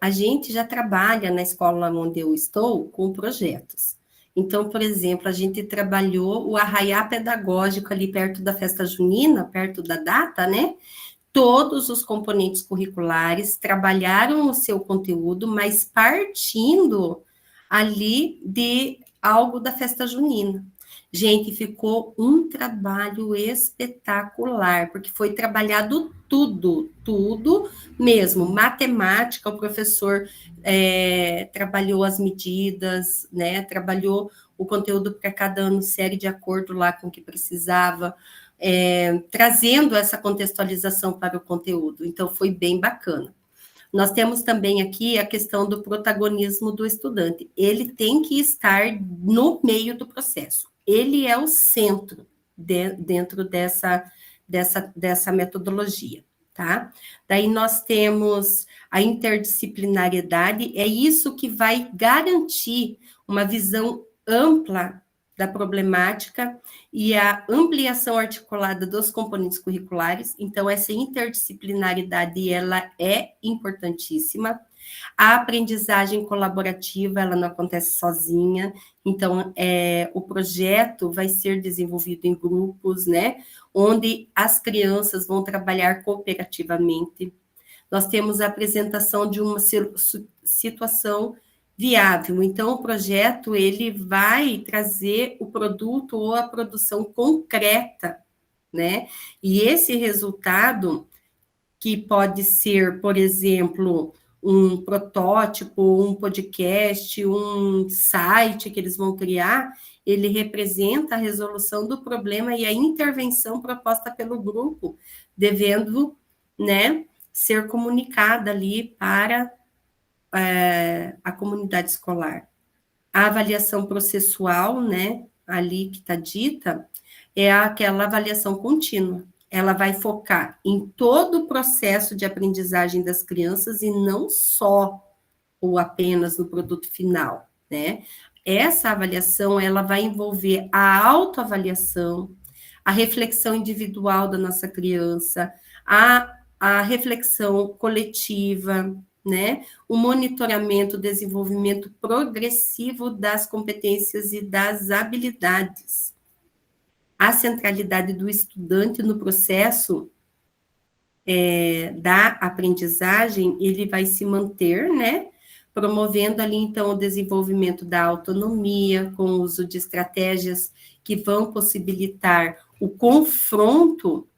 A gente já trabalha na escola onde eu estou com projetos. Então, por exemplo, a gente trabalhou o arraiá pedagógico ali perto da festa junina, perto da data, né? Todos os componentes curriculares trabalharam o seu conteúdo, mas partindo ali de algo da festa junina. Gente, ficou um trabalho espetacular, porque foi trabalhado tudo mesmo. Matemática, o professor trabalhou as medidas, né? Trabalhou o conteúdo para cada ano, série de acordo lá com o que precisava, trazendo essa contextualização para o conteúdo. Então, foi bem bacana. Nós temos também aqui a questão do protagonismo do estudante. Ele tem que estar no meio do processo. Ele é o centro dentro dessa metodologia, tá? Daí nós temos a interdisciplinariedade, é isso que vai garantir uma visão ampla da problemática e a ampliação articulada dos componentes curriculares. Então, essa interdisciplinaridade, ela é importantíssima. A aprendizagem colaborativa, ela não acontece sozinha. Então, o projeto vai ser desenvolvido em grupos, né? Onde as crianças vão trabalhar cooperativamente. Nós temos a apresentação de uma situação viável. Então, o projeto, ele vai trazer o produto ou a produção concreta, né? E esse resultado, que pode ser, por exemplo, um protótipo, um podcast, um site que eles vão criar, ele representa a resolução do problema e a intervenção proposta pelo grupo, devendo, né, ser comunicada ali para a comunidade escolar. A avaliação processual, né, ali que está dita, é aquela avaliação contínua. Ela vai focar em todo o processo de aprendizagem das crianças e não só ou apenas no produto final, né? Essa avaliação, ela vai envolver a autoavaliação, a reflexão individual da nossa criança, a reflexão coletiva, né? O monitoramento, o desenvolvimento progressivo das competências e das habilidades. A centralidade do estudante no processo da aprendizagem, ele vai se manter, né? Promovendo ali, então, o desenvolvimento da autonomia, com o uso de estratégias que vão possibilitar o confronto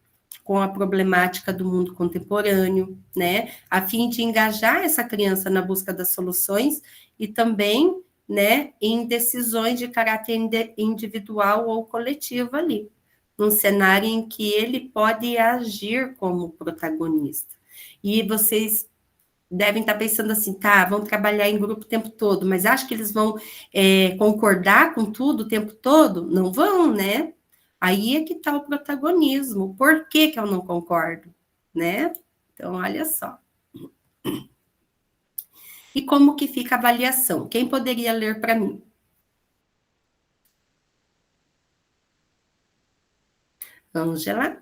com a problemática do mundo contemporâneo, né, a fim de engajar essa criança na busca das soluções e também, né, em decisões de caráter individual ou coletivo ali, num cenário em que ele pode agir como protagonista. E vocês devem estar pensando assim, tá, vão trabalhar em grupo o tempo todo, mas acho que eles vão concordar com tudo o tempo todo? Não vão, né? Aí é que está o protagonismo. Por que eu não concordo, né? Então, olha só. E como que fica a avaliação? Quem poderia ler para mim? Ângela?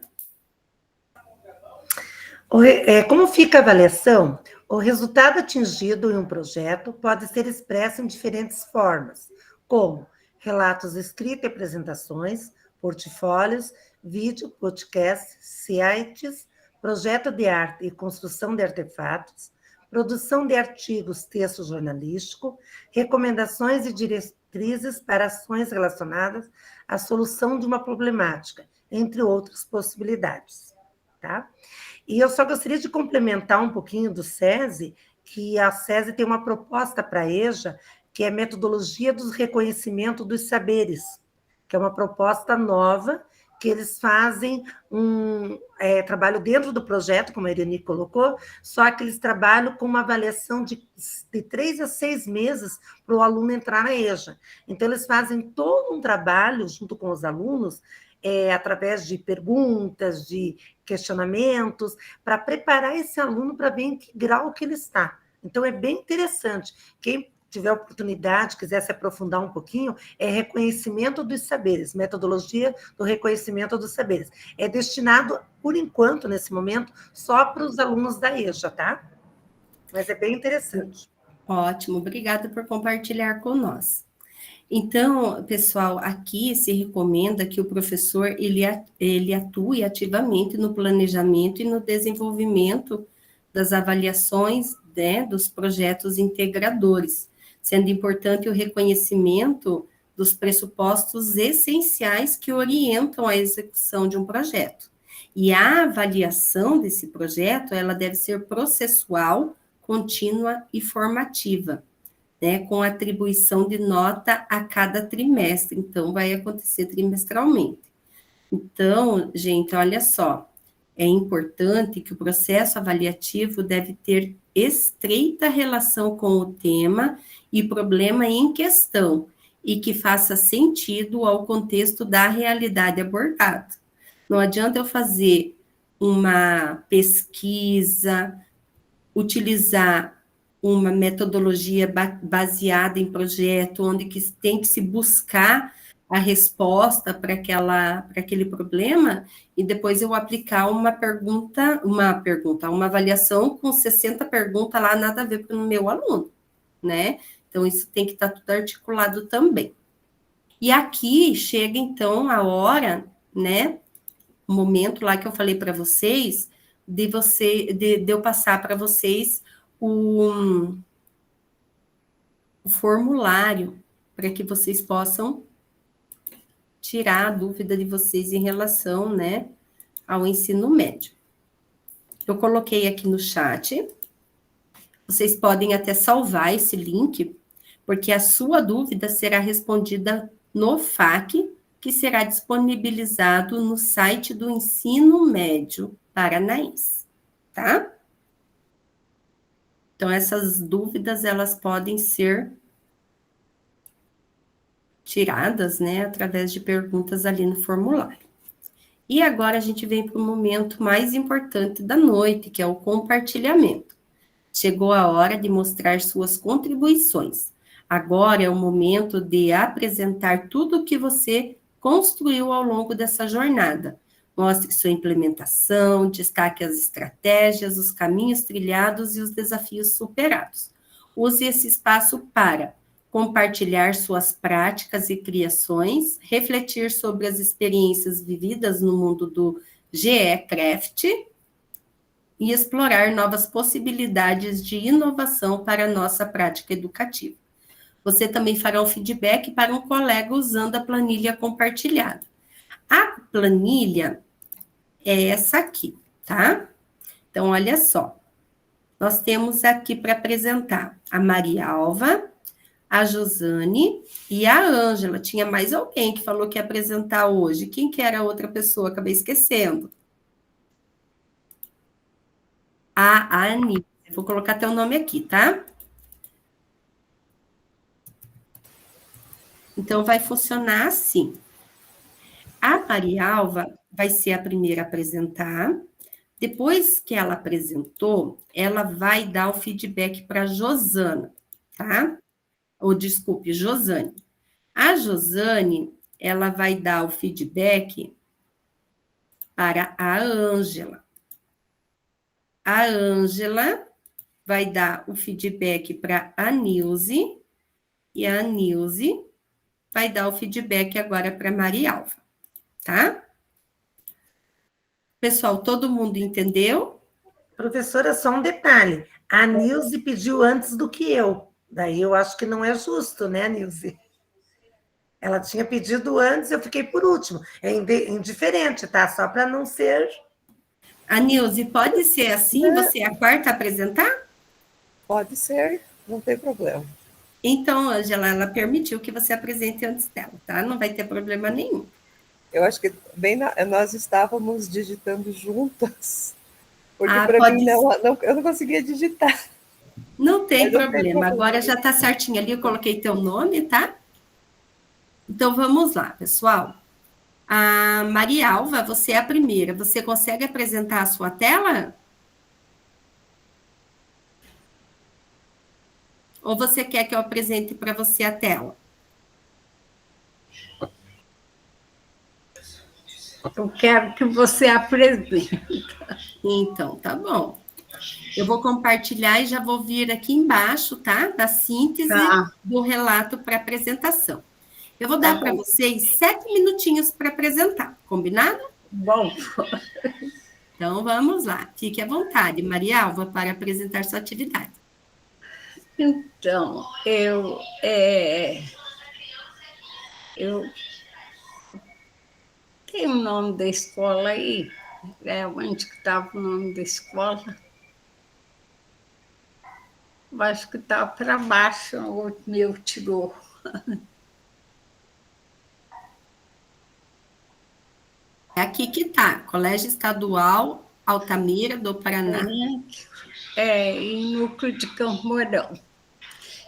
Como fica a avaliação? O resultado atingido em um projeto pode ser expresso em diferentes formas, como relatos escritos e apresentações, portfólios, vídeo, podcast, sites, projeto de arte e construção de artefatos, produção de artigos, texto jornalístico, recomendações e diretrizes para ações relacionadas à solução de uma problemática, entre outras possibilidades, tá? E eu só gostaria de complementar um pouquinho do SESI, que a SESI tem uma proposta para a EJA, que é a metodologia do reconhecimento dos saberes, que é uma proposta nova, que eles fazem um trabalho dentro do projeto, como a Irene colocou, só que eles trabalham com uma avaliação de 3 a 6 meses para o aluno entrar na EJA. Então, eles fazem todo um trabalho junto com os alunos, através de perguntas, de questionamentos, para preparar esse aluno para ver em que grau que ele está. Então, é bem interessante. Quem tiver oportunidade, quiser se aprofundar um pouquinho, é reconhecimento dos saberes, metodologia do reconhecimento dos saberes. É destinado, por enquanto, nesse momento, só para os alunos da EJA, tá? Mas é bem interessante. Ótimo, obrigada por compartilhar com nós. Então, pessoal, aqui se recomenda que o professor ele atue ativamente no planejamento e no desenvolvimento das avaliações, né, dos projetos integradores, sendo importante o reconhecimento dos pressupostos essenciais que orientam a execução de um projeto. E a avaliação desse projeto, ela deve ser processual, contínua e formativa, né, com atribuição de nota a cada trimestre. Então, vai acontecer trimestralmente. Então, gente, olha só, é importante que o processo avaliativo deve ter estreita relação com o tema e problema em questão, e que faça sentido ao contexto da realidade abordada. Não adianta eu fazer uma pesquisa, utilizar uma metodologia baseada em projeto, onde que tem que se buscar a resposta para aquele problema, e depois eu aplicar uma avaliação com 60 perguntas lá, nada a ver com o meu aluno, né? Então, isso tem que estar tudo articulado também. E aqui chega, então, a hora, né? O momento lá que eu falei para vocês, de eu passar para vocês o formulário, para que vocês possam tirar a dúvida de vocês em relação, né, ao ensino médio. Eu coloquei aqui no chat, vocês podem até salvar esse link, porque a sua dúvida será respondida no FAQ, que será disponibilizado no site do Ensino Médio Paranaense, tá? Então, essas dúvidas, elas podem ser tiradas, né, através de perguntas ali no formulário. E agora a gente vem para o momento mais importante da noite, que é o compartilhamento. Chegou a hora de mostrar suas contribuições. Agora é o momento de apresentar tudo o que você construiu ao longo dessa jornada. Mostre sua implementação, destaque as estratégias, os caminhos trilhados e os desafios superados. Use esse espaço para compartilhar suas práticas e criações, refletir sobre as experiências vividas no mundo do GE Craft e explorar novas possibilidades de inovação para a nossa prática educativa. Você também fará um feedback para um colega usando a planilha compartilhada. A planilha é essa aqui, tá? Então, olha só. Nós temos aqui para apresentar a Maria Alva, a Josane e a Ângela. Tinha mais alguém que falou que ia apresentar hoje. Quem que era a outra pessoa? Acabei esquecendo. A Ani. Vou colocar teu nome aqui, tá? Então, vai funcionar assim. A Maria Alva vai ser a primeira a apresentar. Depois que ela apresentou, ela vai dar o feedback para a Josana, tá? Ou, desculpe, Josane. A Josane, ela vai dar o feedback para a Ângela. A Ângela vai dar o feedback para a Nilze, e a Nilze vai dar o feedback agora para a Maria Alva, tá? Pessoal, todo mundo entendeu? Professora, só um detalhe. A Nilze pediu antes do que eu. Daí eu acho que não é justo, né, Nilze? Ela tinha pedido antes, eu fiquei por último. É indiferente, tá? Só para não ser... A Nilze, pode ser assim? Você é a quarta a apresentar? Pode ser, não tem problema. Então, Ângela, ela permitiu que você apresente antes dela, tá? Não vai ter problema nenhum. Eu acho que nós estávamos digitando juntas, porque para mim eu não conseguia digitar. Não tem problema. Agora já está certinho ali, eu coloquei teu nome, tá? Então, vamos lá, pessoal. A Maria Alva, você é a primeira. Você consegue apresentar a sua tela? Ou você quer que eu apresente para você a tela? Eu quero que você apresente. Então, tá bom. Eu vou compartilhar e já vou vir aqui embaixo, tá? Da síntese do relato para apresentação. Eu vou dar para vocês 7 minutinhos para apresentar, combinado? Bom. Então, vamos lá. Fique à vontade, Maria Alva, para apresentar sua atividade. Então, tem o nome da escola aí? Onde que estava o nome da escola? Eu acho que estava para baixo, o meu tirou. É aqui que está, Colégio Estadual Altamira do Paraná. Em Núcleo de Campo Mourão.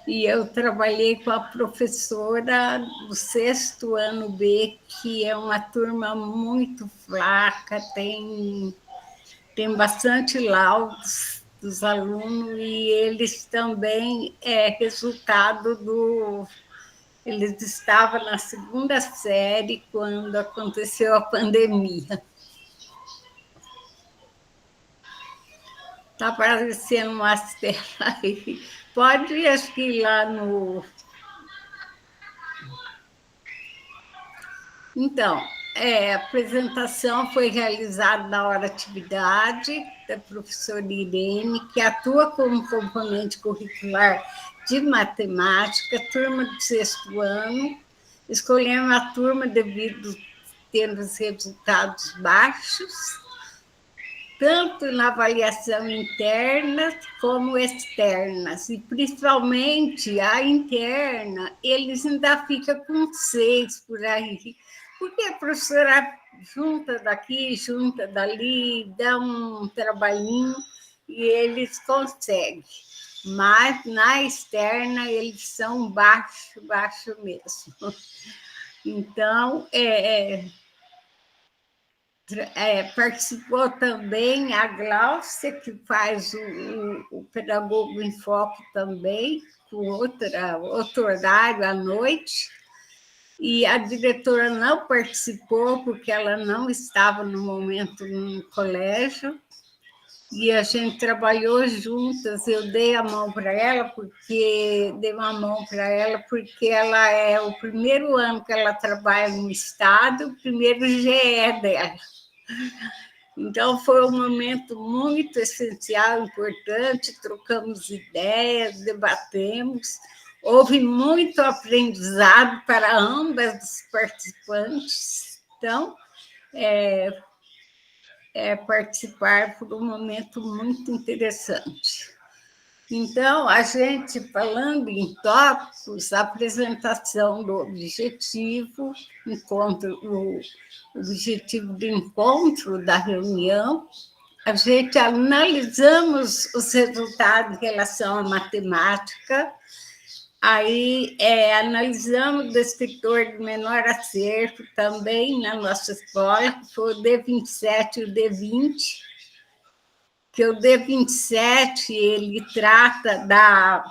E eu trabalhei com a professora do 6º ano B, que é uma turma muito fraca, tem bastante laudos dos alunos, e eles também resultado do... Eles estavam na 2ª série quando aconteceu a pandemia. Está aparecendo umas telas aí. Pode, acho que ir lá no... Então, a apresentação foi realizada na hora atividade da professora Irene, que atua como componente curricular de matemática, turma do 6º ano. Escolhemos a turma devido ter os resultados baixos, tanto na avaliação interna como externas, e principalmente a interna, eles ainda ficam com 6 por aí, porque a professora junta daqui, junta dali, dá um trabalhinho e eles conseguem. Mas na externa eles são baixo mesmo. Então, participou também a Gláucia, que faz o Pedagogo em Foco também, com outro horário à noite, e a diretora não participou, porque ela não estava no momento no colégio, e a gente trabalhou juntas. Eu dei uma mão para ela, porque ela é o primeiro ano que ela trabalha no estado, o primeiro GE dela. Então, foi um momento muito essencial, importante, trocamos ideias, debatemos, houve muito aprendizado para ambas os participantes. Então, participar foi um momento muito interessante. Então, a gente, falando em tópicos, a apresentação do objetivo, o objetivo do encontro, da reunião, a gente analisamos os resultados em relação à matemática, aí analisamos o descritor de menor acerto também na nossa escola, que foi o D27 e o D20, que o D27 ele trata da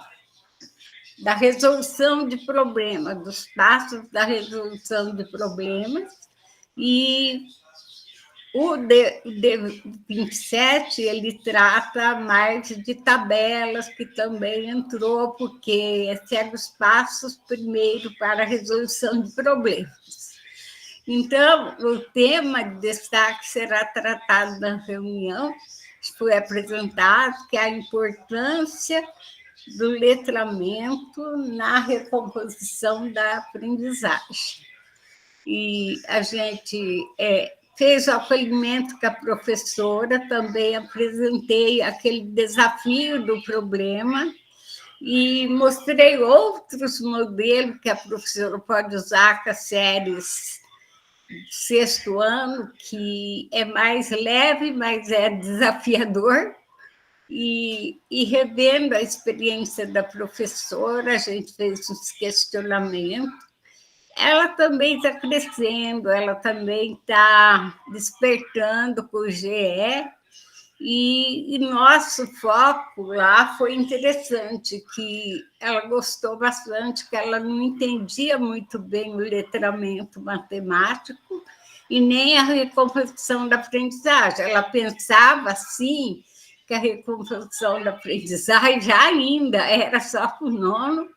resolução de problemas, dos passos da resolução de problemas, e o D27 ele trata mais de tabelas, que também entrou, porque segue os passos primeiro para a resolução de problemas. Então, o tema de destaque será tratado na reunião, foi apresentado, que é a importância do letramento na recomposição da aprendizagem. E a gente fez o acolhimento com a professora, também apresentei aquele desafio do problema e mostrei outros modelos que a professora pode usar com as séries do 6º ano, que é mais leve, mas é desafiador. E revendo a experiência da professora, a gente fez uns questionamentos. Ela também está crescendo, ela também está despertando com o GE, E nosso foco lá foi interessante, que ela gostou bastante, que ela não entendia muito bem o letramento matemático e nem a recomposição da aprendizagem. Ela pensava, assim, que a recomposição da aprendizagem já ainda era só para o 9º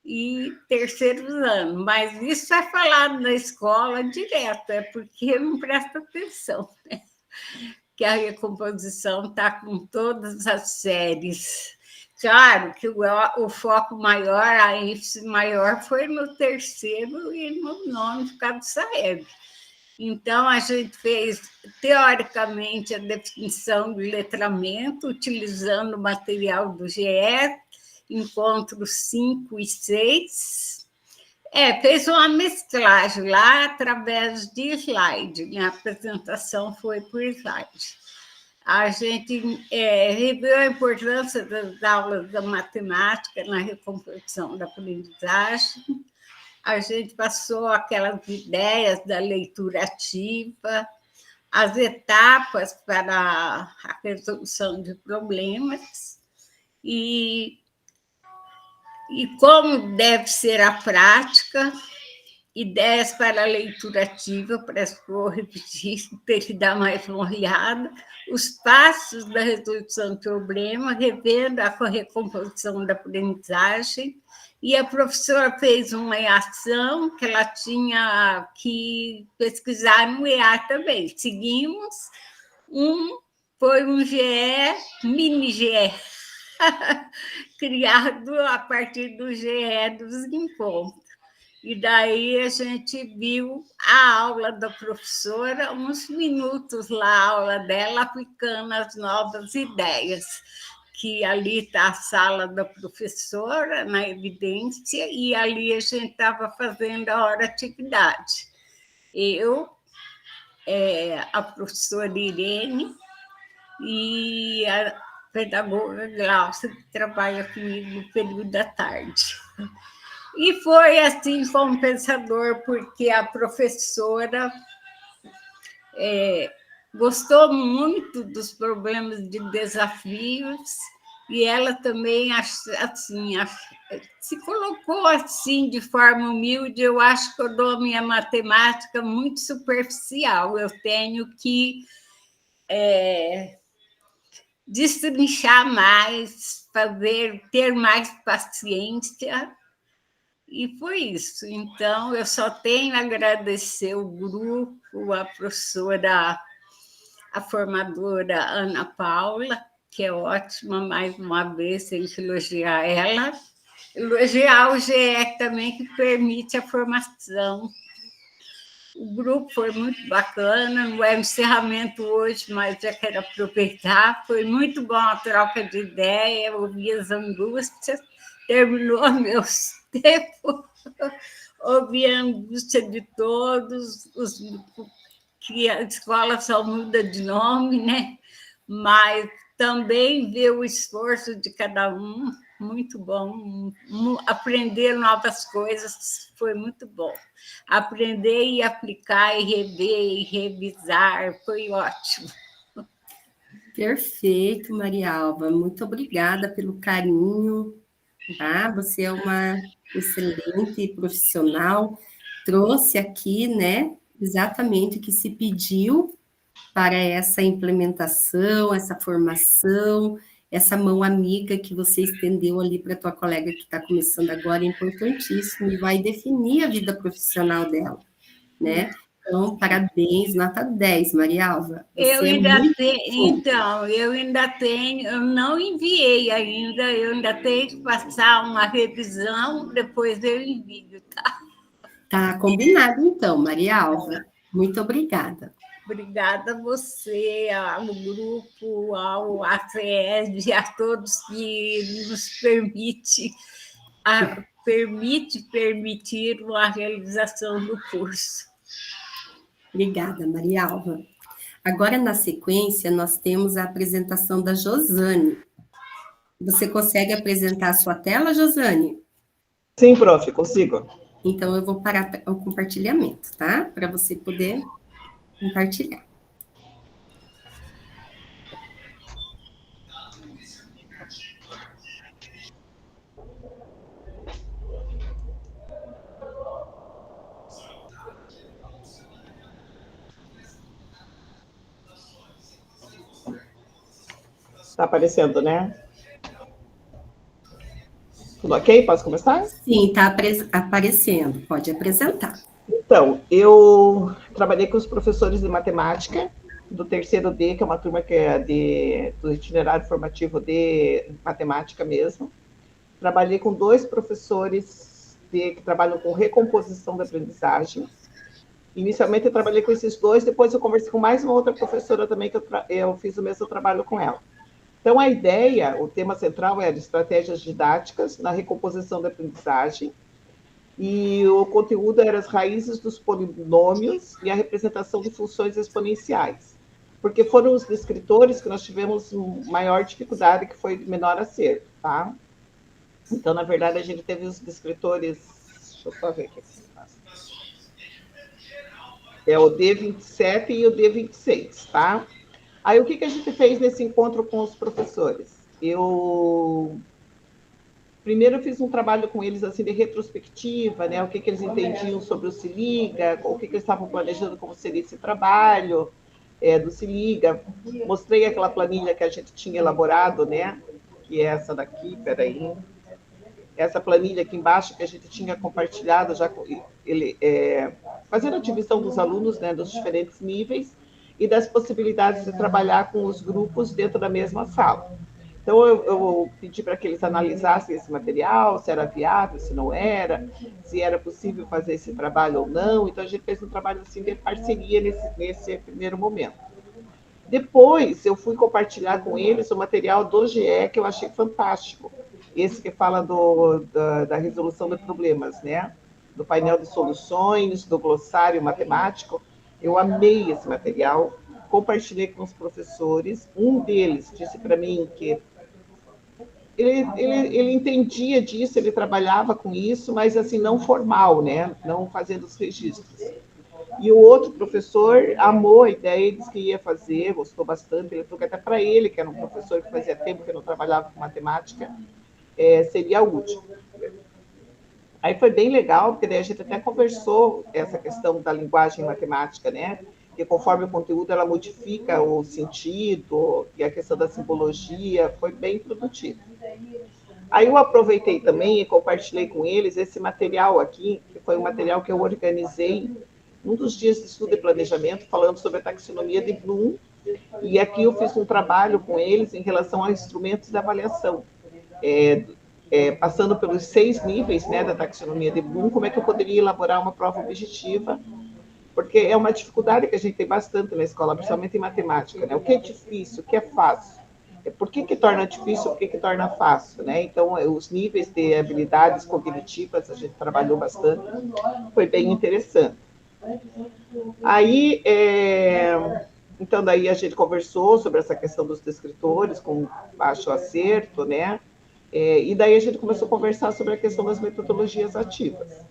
e 3º ano, mas isso é falado na escola direto, é porque não presta atenção, né? Que a recomposição está com todas as séries. Claro que o foco maior, a ênfase maior, foi no 3º e no 9º, por causa do Saeb. Então, a gente fez, teoricamente, a definição do letramento, utilizando o material do GE, encontros 5 e 6. Fez uma mesclagem lá através de slide. Minha apresentação foi por slide. A gente reviu a importância das aulas da matemática na recomposição da aprendizagem. A gente passou aquelas ideias da leitura ativa, as etapas para a resolução de problemas e como deve ser a prática, ideias para a leitura ativa, parece que vou repetir, ter que dar mais uma olhada, os passos da resolução do problema, revendo a recomposição da aprendizagem, e a professora fez uma ação que ela tinha que pesquisar no EA também. Seguimos, foi um GE, mini GE, criado a partir do GE dos encontros. E daí a gente viu a aula da professora, uns minutos lá, a aula dela, aplicando as novas ideias, que ali está a sala da professora, na evidência, e ali a gente estava fazendo a hora atividade. Eu, a professora Irene e a pedagoga Glaucia, que trabalha comigo no período da tarde. E foi, assim, compensador, porque a professora gostou muito dos problemas de desafios e ela também, assim, se colocou assim, de forma humilde. Eu acho que eu dou a minha matemática muito superficial. Eu tenho que destrinchar mais, ter mais paciência. E foi isso. Então, eu só tenho a agradecer o grupo, a professora, a formadora Ana Paula, que é ótima, mais uma vez, tem que elogiar ela. Elogiar o GE também, que permite a formação. O grupo foi muito bacana, não é um encerramento hoje, mas já quero aproveitar. Foi muito bom a troca de ideia, ouvi as angústias, terminou meus tempos, ouvi a angústia de todos, que a escola só muda de nome, né? Mas também ver o esforço de cada um, muito bom. Aprender novas coisas foi muito bom. Aprender e aplicar, e rever, e revisar, foi ótimo. Perfeito, Maria Alva. Muito obrigada pelo carinho. Tá? Você é uma excelente profissional. Trouxe aqui, né, exatamente o que se pediu para essa implementação, essa formação, essa mão amiga que você estendeu ali para a tua colega que está começando agora, é importantíssimo e vai definir a vida profissional dela, né? Então, parabéns, nota 10, Maria Alva. Eu ainda tenho, eu não enviei ainda, eu ainda tenho que passar uma revisão, depois eu envio, tá? Tá combinado, então, Maria Alva. Muito obrigada. Obrigada a você, ao grupo, ao ACED, a todos que nos permitiram a realização do curso. Obrigada, Maria Alva. Agora, na sequência, nós temos a apresentação da Josane. Você consegue apresentar a sua tela, Josane? Sim, prof, consigo. Então, eu vou parar o compartilhamento, tá? Para você poder compartilhar. Está aparecendo, né? Tudo ok? Posso começar? Sim, está aparecendo. Pode apresentar. Então, eu trabalhei com os professores de matemática do terceiro D, que é uma turma que é do itinerário formativo de matemática mesmo. Trabalhei com 2 professores que trabalham com recomposição da aprendizagem. Inicialmente eu trabalhei com esses 2, depois eu conversei com mais uma outra professora também, que eu fiz o mesmo trabalho com ela. Então, a ideia, o tema central era estratégias didáticas na recomposição da aprendizagem, e o conteúdo era as raízes dos polinômios e a representação de funções exponenciais, porque foram os descritores que nós tivemos maior dificuldade, que foi de menor acerto, tá? Então, na verdade, a gente teve os descritores, deixa eu só ver aqui. É o D27 e o D26, tá? Aí, o que a gente fez nesse encontro com os professores? Primeiro, eu fiz um trabalho com eles, assim, de retrospectiva, né? O que eles entendiam sobre o Se Liga, o que eles estavam planejando como seria esse trabalho do Se Liga. Mostrei aquela planilha que a gente tinha elaborado, né? Que é essa daqui, peraí. Essa planilha aqui embaixo que a gente tinha compartilhado, já fazendo a divisão dos alunos, né? Dos diferentes níveis, e das possibilidades de trabalhar com os grupos dentro da mesma sala. Então, eu pedi para que eles analisassem esse material, se era viável, se não era, se era possível fazer esse trabalho ou não. Então, a gente fez um trabalho assim, de parceria nesse primeiro momento. Depois, eu fui compartilhar com eles o material do GE, que eu achei fantástico. Esse que fala da resolução de problemas, né? Do painel de soluções, do glossário matemático. Eu amei esse material, compartilhei com os professores. Um deles disse para mim que ele entendia disso, ele trabalhava com isso, mas assim, não formal, né? Não fazendo os registros. E o outro professor amou a ideia, disse que ia fazer, gostou bastante. Ele falou que até para ele, que era um professor que fazia tempo que não trabalhava com matemática, seria útil. Aí foi bem legal, porque daí a gente até conversou essa questão da linguagem matemática, né? Que conforme o conteúdo ela modifica o sentido, e a questão da simbologia, foi bem produtivo. Aí eu aproveitei também e compartilhei com eles esse material aqui, que foi um material que eu organizei num dos dias de estudo e planejamento, falando sobre a taxonomia de Bloom, e aqui eu fiz um trabalho com eles em relação a instrumentos de avaliação, passando pelos 6 níveis, né, da taxonomia de Bloom, como é que eu poderia elaborar uma prova objetiva, porque é uma dificuldade que a gente tem bastante na escola, principalmente em matemática, né? O que é difícil, o que é fácil? Por que torna difícil, por que torna fácil, né? Então, os níveis de habilidades cognitivas, a gente trabalhou bastante, foi bem interessante. Aí, então, daí a gente conversou sobre essa questão dos descritores, com baixo acerto, né? E daí a gente começou a conversar sobre a questão das metodologias ativas.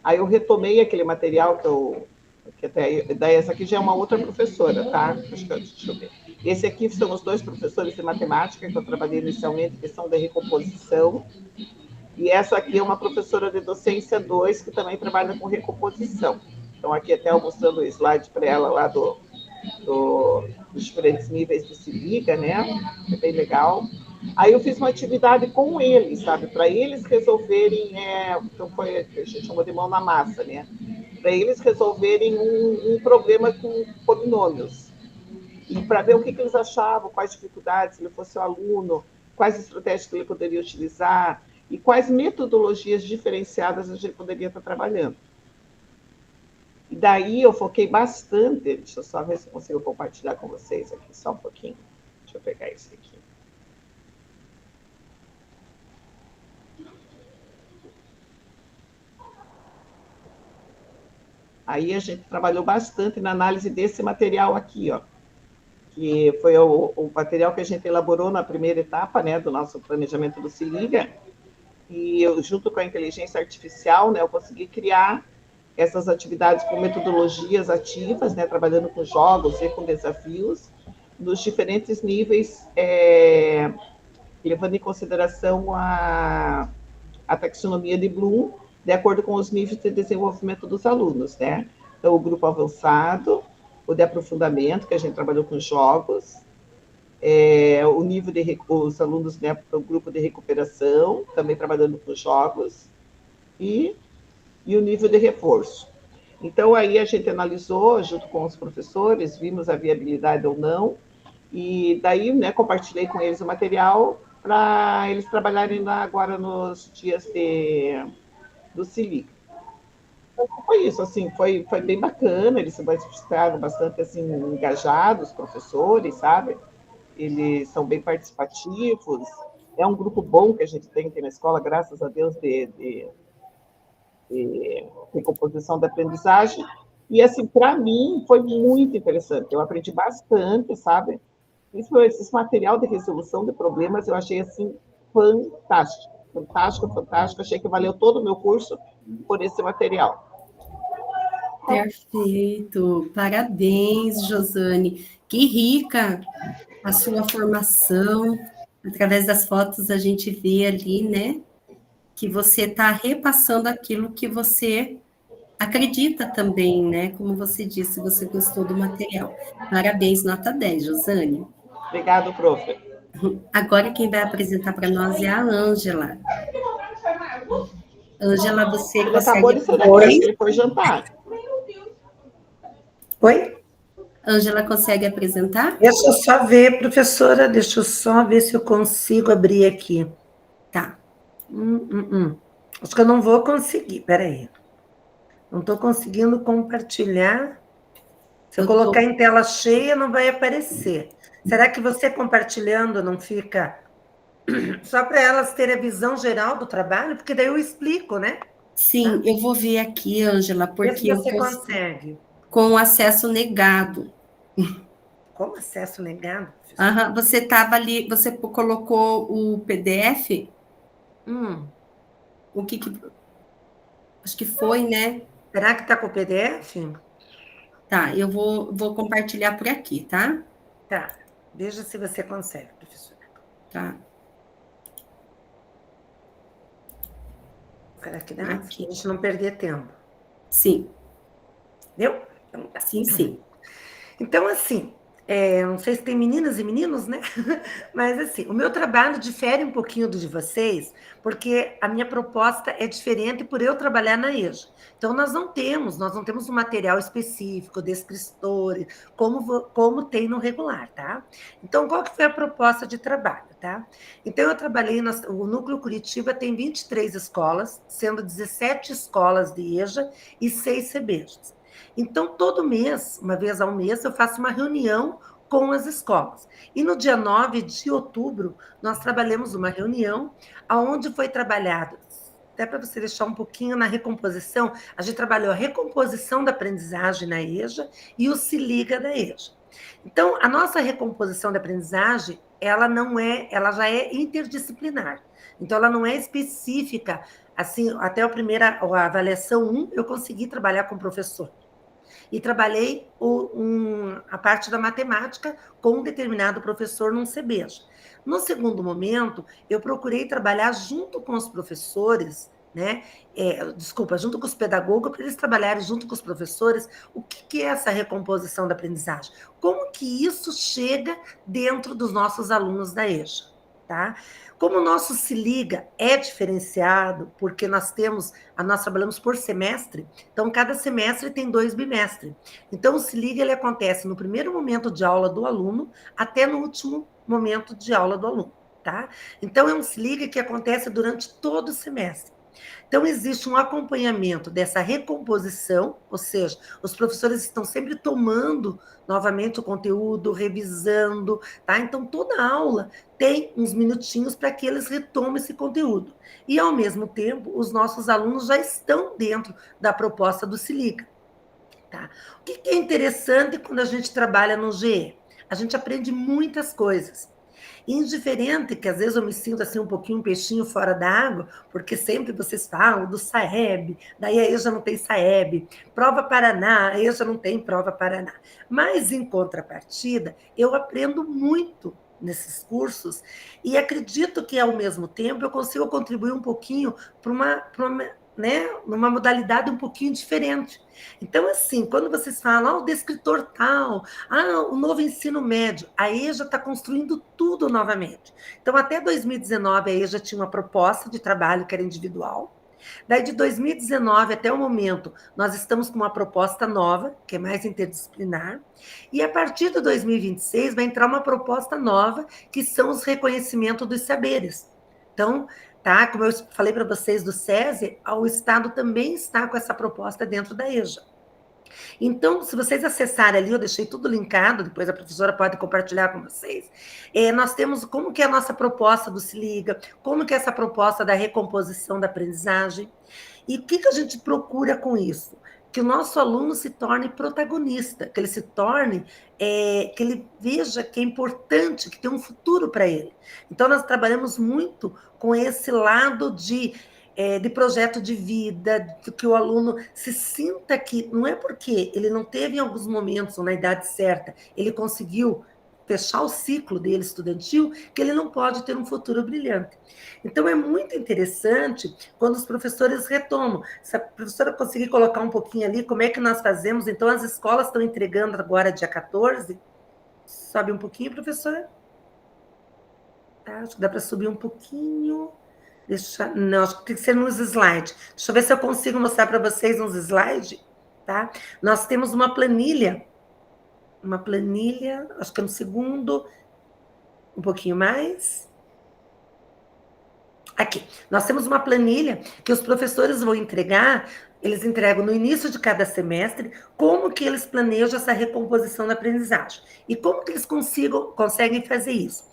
Aí eu retomei aquele material daí essa aqui já é uma outra professora, tá? Deixa eu ver. Esse aqui são os 2 professores de matemática que eu trabalhei inicialmente, que são da recomposição. E essa aqui é uma professora de docência 2, que também trabalha com recomposição. Então, aqui até eu mostrando o slide para ela lá dos diferentes níveis de Se Liga, né? É bem legal. Aí eu fiz uma atividade com eles, sabe? Para eles resolverem, então foi, a gente chamou de mão na massa, né? Para eles resolverem um problema com polinômios. E para ver o que eles achavam, quais dificuldades, se ele fosse o aluno, quais estratégias que ele poderia utilizar e quais metodologias diferenciadas a gente poderia estar trabalhando. E daí eu foquei bastante, deixa eu só ver se eu consigo compartilhar com vocês aqui, só um pouquinho. Deixa eu pegar isso aqui. Aí a gente trabalhou bastante na análise desse material aqui, ó, que foi o material que a gente elaborou na primeira etapa, né, do nosso planejamento do Se Liga, e eu, junto com a inteligência artificial, né, eu consegui criar essas atividades com metodologias ativas, né, trabalhando com jogos e com desafios, nos diferentes níveis, levando em consideração a taxonomia de Bloom, de acordo com os níveis de desenvolvimento dos alunos, né? Então, o grupo avançado, o de aprofundamento, que a gente trabalhou com jogos, o nível os alunos, né, para o grupo de recuperação, também trabalhando com jogos, e o nível de reforço. Então, aí a gente analisou, junto com os professores, vimos a viabilidade ou não, e daí, né, compartilhei com eles o material para eles trabalharem agora nos dias do CILIC. Então, foi isso, assim, foi bem bacana, eles estavam bastante, assim, engajados, professores, sabe? Eles são bem participativos, é um grupo bom que a gente tem aqui na escola, graças a Deus, de recomposição da aprendizagem, e, assim, para mim, foi muito interessante, eu aprendi bastante, sabe? Esse material de resolução de problemas, eu achei, assim, fantástico, fantástico, fantástico, achei que valeu todo o meu curso por esse material. Perfeito, parabéns, Josane, que rica a sua formação, através das fotos a gente vê ali, né, que você está repassando aquilo que você acredita também, né, como você disse, você gostou do material. Parabéns, nota 10, Josane. Obrigado, prof. Agora quem vai apresentar para nós é a Ângela. Ângela, você Ele consegue... acabou de sair daqui, acho que ele foi jantar. Oi? Ângela, consegue apresentar? Deixa eu só ver, professora, deixa eu só ver se eu consigo abrir aqui. Tá. Acho que eu não vou conseguir, peraí. Não estou conseguindo compartilhar. Se eu colocar em tela cheia, não vai aparecer. Será que você compartilhando não fica... Só para elas terem a visão geral do trabalho? Porque daí eu explico, né? Sim, eu vou ver aqui, Ângela, porque eu consegue. Com acesso negado. Como acesso negado? Você estava ali, você colocou o PDF? O que acho que foi, né? Será que está com o PDF? Tá, eu vou compartilhar por aqui, tá? Tá, veja se você consegue, professora. Tá. Para que a gente não perder tempo. Sim. Deu? Então, tá. Sim. Então, assim, não sei se tem meninas e meninos, né? Mas, assim, o meu trabalho difere um pouquinho do de vocês, porque a minha proposta é diferente por eu trabalhar na EJA. Então, nós não temos um material específico, descritor, como tem no regular, tá? Então, qual que foi a proposta de trabalho, tá? Então, eu trabalhei, o Núcleo Curitiba tem 23 escolas, sendo 17 escolas de EJA e 6 CBJs. Então, todo mês, uma vez ao mês, eu faço uma reunião com as escolas. E no dia 9 de outubro, nós trabalhamos uma reunião onde foi trabalhado, até para você deixar um pouquinho na recomposição, a gente trabalhou a recomposição da aprendizagem na EJA e o Se Liga da EJA. Então, a nossa recomposição da aprendizagem, ela já é interdisciplinar. Então, ela não é específica, assim, até a avaliação 1, eu consegui trabalhar com o professor. E trabalhei a parte da matemática com um determinado professor num CBJ. No segundo momento, eu procurei trabalhar junto com os professores, né? Junto com os pedagogos, para eles trabalharem junto com os professores o que é essa recomposição da aprendizagem. Como que isso chega dentro dos nossos alunos da EJA, tá? Como o nosso Se Liga é diferenciado, porque nós trabalhamos por semestre, então cada semestre tem 2 bimestres. Então, o Se Liga ele acontece no primeiro momento de aula do aluno até no último momento de aula do aluno, tá? Então, é um Se Liga que acontece durante todo o semestre. Então, existe um acompanhamento dessa recomposição, ou seja, os professores estão sempre tomando novamente o conteúdo, revisando, tá? Então, toda aula tem uns minutinhos para que eles retomem esse conteúdo. E, ao mesmo tempo, os nossos alunos já estão dentro da proposta do Se Liga, tá? O que é interessante quando a gente trabalha no GE? A gente aprende muitas coisas. Indiferente que às vezes eu me sinto assim um pouquinho peixinho fora da água, porque sempre vocês falam do SAEB, daí a EJA não tem SAEB, prova Paraná, a EJA não tem prova Paraná. Mas, em contrapartida, eu aprendo muito nesses cursos e acredito que, ao mesmo tempo, eu consigo contribuir um pouquinho para né, numa modalidade um pouquinho diferente. Então, assim, quando vocês falam, o descritor tal, o novo ensino médio, a EJA está construindo tudo novamente. Então, até 2019, a EJA tinha uma proposta de trabalho que era individual. Daí, de 2019 até o momento, nós estamos com uma proposta nova, que é mais interdisciplinar, e a partir de 2026 vai entrar uma proposta nova, que são os reconhecimentos dos saberes. Então, tá, como eu falei para vocês do SESI, o Estado também está com essa proposta dentro da EJA. Então, se vocês acessarem ali, eu deixei tudo linkado, depois a professora pode compartilhar com vocês, nós temos como que é a nossa proposta do Se Liga, como que é essa proposta da recomposição da aprendizagem, e o que a gente procura com isso? Que o nosso aluno se torne protagonista, que ele se torne, que ele veja que é importante, que tem um futuro para ele. Então, nós trabalhamos muito com esse lado de projeto de vida, que o aluno se sinta que, não é porque ele não teve em alguns momentos, ou na idade certa, ele conseguiu fechar o ciclo dele estudantil, que ele não pode ter um futuro brilhante. Então, é muito interessante quando os professores retomam. Se a professora conseguir colocar um pouquinho ali, como é que nós fazemos? Então, as escolas estão entregando agora, dia 14. Sobe um pouquinho, professora? Tá, acho que dá para subir um pouquinho. Não, acho que tem que ser nos slides. Deixa eu ver se eu consigo mostrar para vocês uns slides, tá? Nós temos uma planilha, acho que é no segundo, um pouquinho mais. Aqui, nós temos uma planilha que os professores vão entregar, eles entregam no início de cada semestre, como que eles planejam essa recomposição da aprendizagem. E como que eles conseguem fazer isso.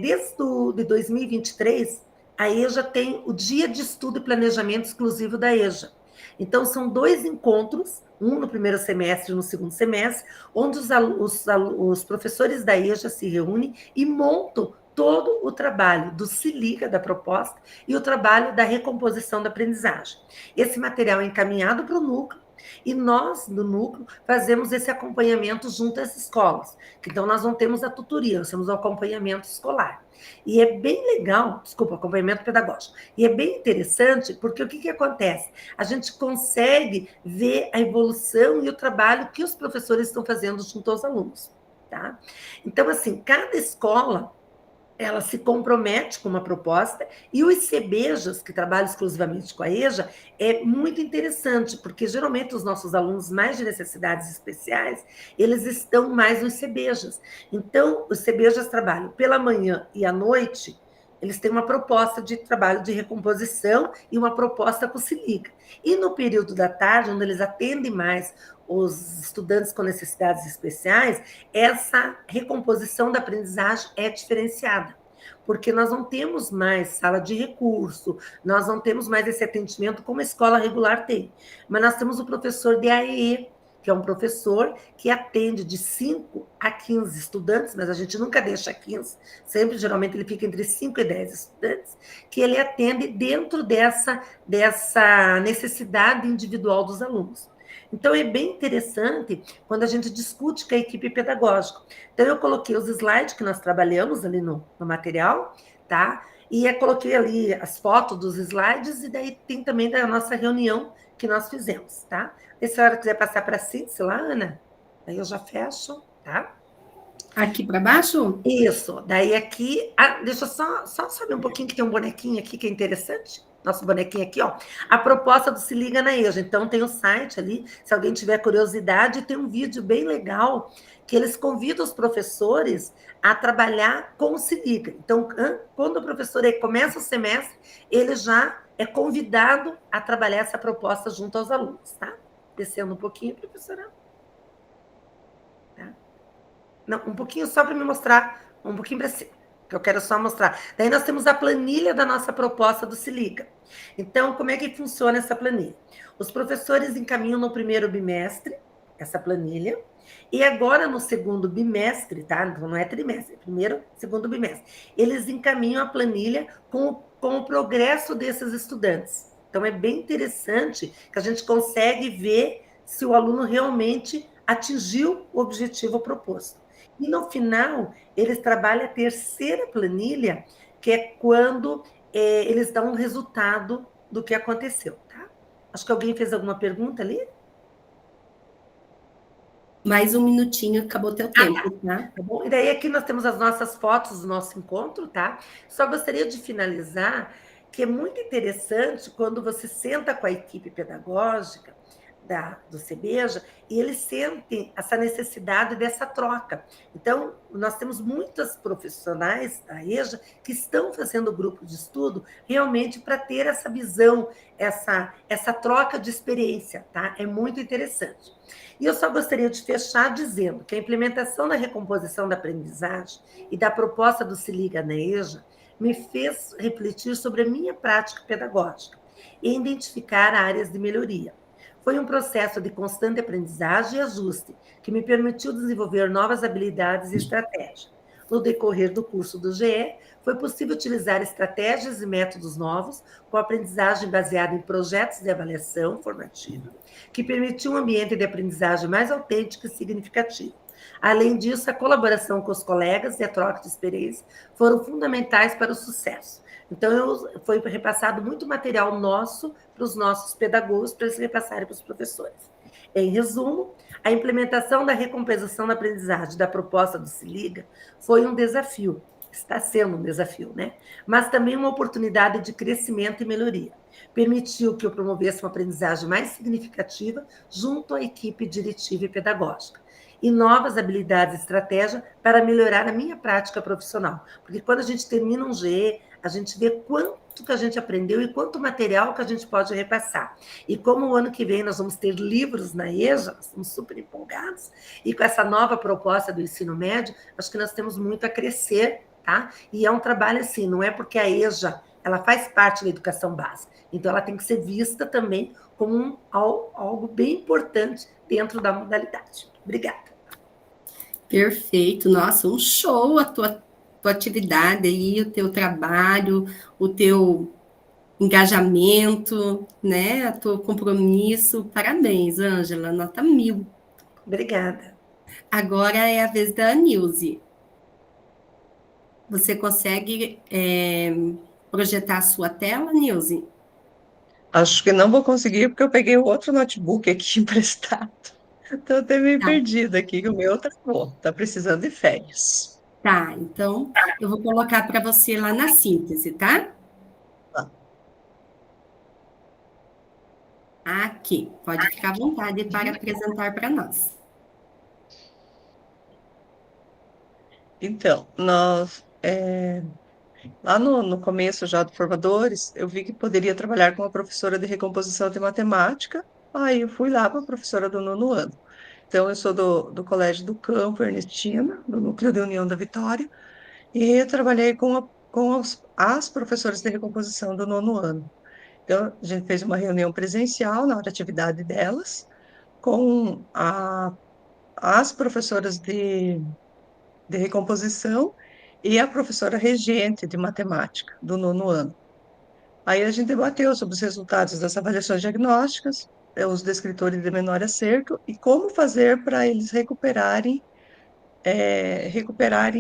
Desde de 2023, a EJA tem o Dia de Estudo e Planejamento Exclusivo da EJA. Então, são 2 encontros, um no primeiro semestre e no segundo semestre, onde os professores da EJA se reúnem e montam todo o trabalho do Se Liga, da proposta, e o trabalho da recomposição da aprendizagem. Esse material é encaminhado para o núcleo, e nós, do núcleo, fazemos esse acompanhamento junto às escolas. Então, nós não temos a tutoria, nós temos o acompanhamento escolar. E é bem legal, acompanhamento pedagógico. E é bem interessante, porque o que acontece? A gente consegue ver a evolução e o trabalho que os professores estão fazendo junto aos alunos, tá? Então, assim, cada escola, ela se compromete com uma proposta, e os CBEJAs, que trabalham exclusivamente com a EJA, é muito interessante, porque geralmente os nossos alunos mais de necessidades especiais, eles estão mais nos CBEJAs. Então, os CBEJAs trabalham pela manhã e à noite, eles têm uma proposta de trabalho de recomposição e uma proposta com o Se Liga. E no período da tarde, onde eles atendem mais os estudantes com necessidades especiais, essa recomposição da aprendizagem é diferenciada, porque nós não temos mais sala de recurso, nós não temos mais esse atendimento como a escola regular tem, mas nós temos o professor de AEE, que é um professor que atende de 5 a 15 estudantes, mas a gente nunca deixa 15, sempre, geralmente, ele fica entre 5 e 10 estudantes, que ele atende dentro dessa necessidade individual dos alunos. Então, é bem interessante quando a gente discute com a equipe pedagógica. Então, eu coloquei os slides que nós trabalhamos ali no material, tá? E eu coloquei ali as fotos dos slides, e daí tem também da nossa reunião que nós fizemos, tá? E se a senhora quiser passar para a Cíntia, lá, Ana, daí eu já fecho, tá? Aqui para baixo? Isso. Daí aqui, deixa eu só saber um pouquinho, que tem um bonequinho aqui que é interessante. Nosso bonequinho aqui, ó. A proposta do Se Liga na EJA. Então, tem o site ali, se alguém tiver curiosidade, tem um vídeo bem legal, que eles convidam os professores a trabalhar com o Se Liga. Então, quando o professor começa o semestre, ele já é convidado a trabalhar essa proposta junto aos alunos, tá? Descendo um pouquinho, professora. Tá? Não, um pouquinho só para me mostrar, um pouquinho para cima, que eu quero só mostrar. Daí nós temos a planilha da nossa proposta do Se Liga. Então, como é que funciona essa planilha? Os professores encaminham no primeiro bimestre essa planilha, e agora no segundo bimestre, tá? Então, não é trimestre, é primeiro, segundo bimestre. Eles encaminham a planilha com o progresso desses estudantes. Então, é bem interessante que a gente consegue ver se o aluno realmente atingiu o objetivo proposto. E, no final, eles trabalham a terceira planilha, que é quando eles dão um resultado do que aconteceu, tá? Acho que alguém fez alguma pergunta ali? Mais um minutinho, acabou teu tempo, tá? Tá bom? E daí aqui nós temos as nossas fotos do nosso encontro, tá? Só gostaria de finalizar que é muito interessante quando você senta com a equipe pedagógica do CEBEJA e eles sentem essa necessidade dessa troca. Então, nós temos muitas profissionais da EJA que estão fazendo grupo de estudo realmente para ter essa visão, essa troca de experiência, tá? É muito interessante. E eu só gostaria de fechar dizendo que a implementação da recomposição da aprendizagem e da proposta do Se Liga na EJA me fez refletir sobre a minha prática pedagógica e identificar áreas de melhoria. Foi um processo de constante aprendizagem e ajuste que me permitiu desenvolver novas habilidades e estratégias. No decorrer do curso do GE, foi possível utilizar estratégias e métodos novos com aprendizagem baseada em projetos de avaliação formativa, que permitiu um ambiente de aprendizagem mais autêntico e significativo. Além disso, a colaboração com os colegas e a troca de experiência foram fundamentais para o sucesso. Então, foi repassado muito material nosso para os nossos pedagogos, para eles repassarem para os professores. Em resumo, a implementação da recompensação da aprendizagem da proposta do Se Liga foi um desafio, está sendo um desafio, né? Mas também uma oportunidade de crescimento e melhoria. Permitiu que eu promovesse uma aprendizagem mais significativa junto à equipe diretiva e pedagógica. E novas habilidades e estratégias para melhorar a minha prática profissional. Porque quando a gente termina um GE, a gente vê quanto que a gente aprendeu e quanto material que a gente pode repassar. E como o ano que vem nós vamos ter livros na EJA, nós estamos super empolgados, e com essa nova proposta do ensino médio, acho que nós temos muito a crescer, tá? E é um trabalho assim, não é porque a EJA, ela faz parte da educação básica, então ela tem que ser vista também como algo bem importante dentro da modalidade. Obrigada. Perfeito, nossa, um show a tua atividade aí, o teu trabalho, o teu engajamento, né, o teu compromisso. Parabéns, Ângela, nota 1000. Obrigada. Agora é a vez da Nilce. Você consegue projetar a sua tela, Nilce? Acho que não vou conseguir porque eu peguei o outro notebook aqui emprestado. Então, eu até meio Tá. perdida aqui, que o meu travou. Tá precisando de férias. Tá, então eu vou colocar para você lá na síntese, tá? Tá. Aqui, pode ficar à vontade para apresentar para nós. Então, lá no começo já do Formadores, eu vi que poderia trabalhar com uma professora de recomposição de matemática. Aí eu fui lá para a professora do 9º ano. Então, eu sou do Colégio do Campo, Ernestina, do Núcleo de União da Vitória, e eu trabalhei com as professoras de recomposição do 9º ano. Então, a gente fez uma reunião presencial na hora da atividade delas, com as professoras de recomposição e a professora regente de matemática do 9º ano. Aí a gente debateu sobre os resultados das avaliações diagnósticas, os descritores de menor acerto e como fazer para eles recuperarem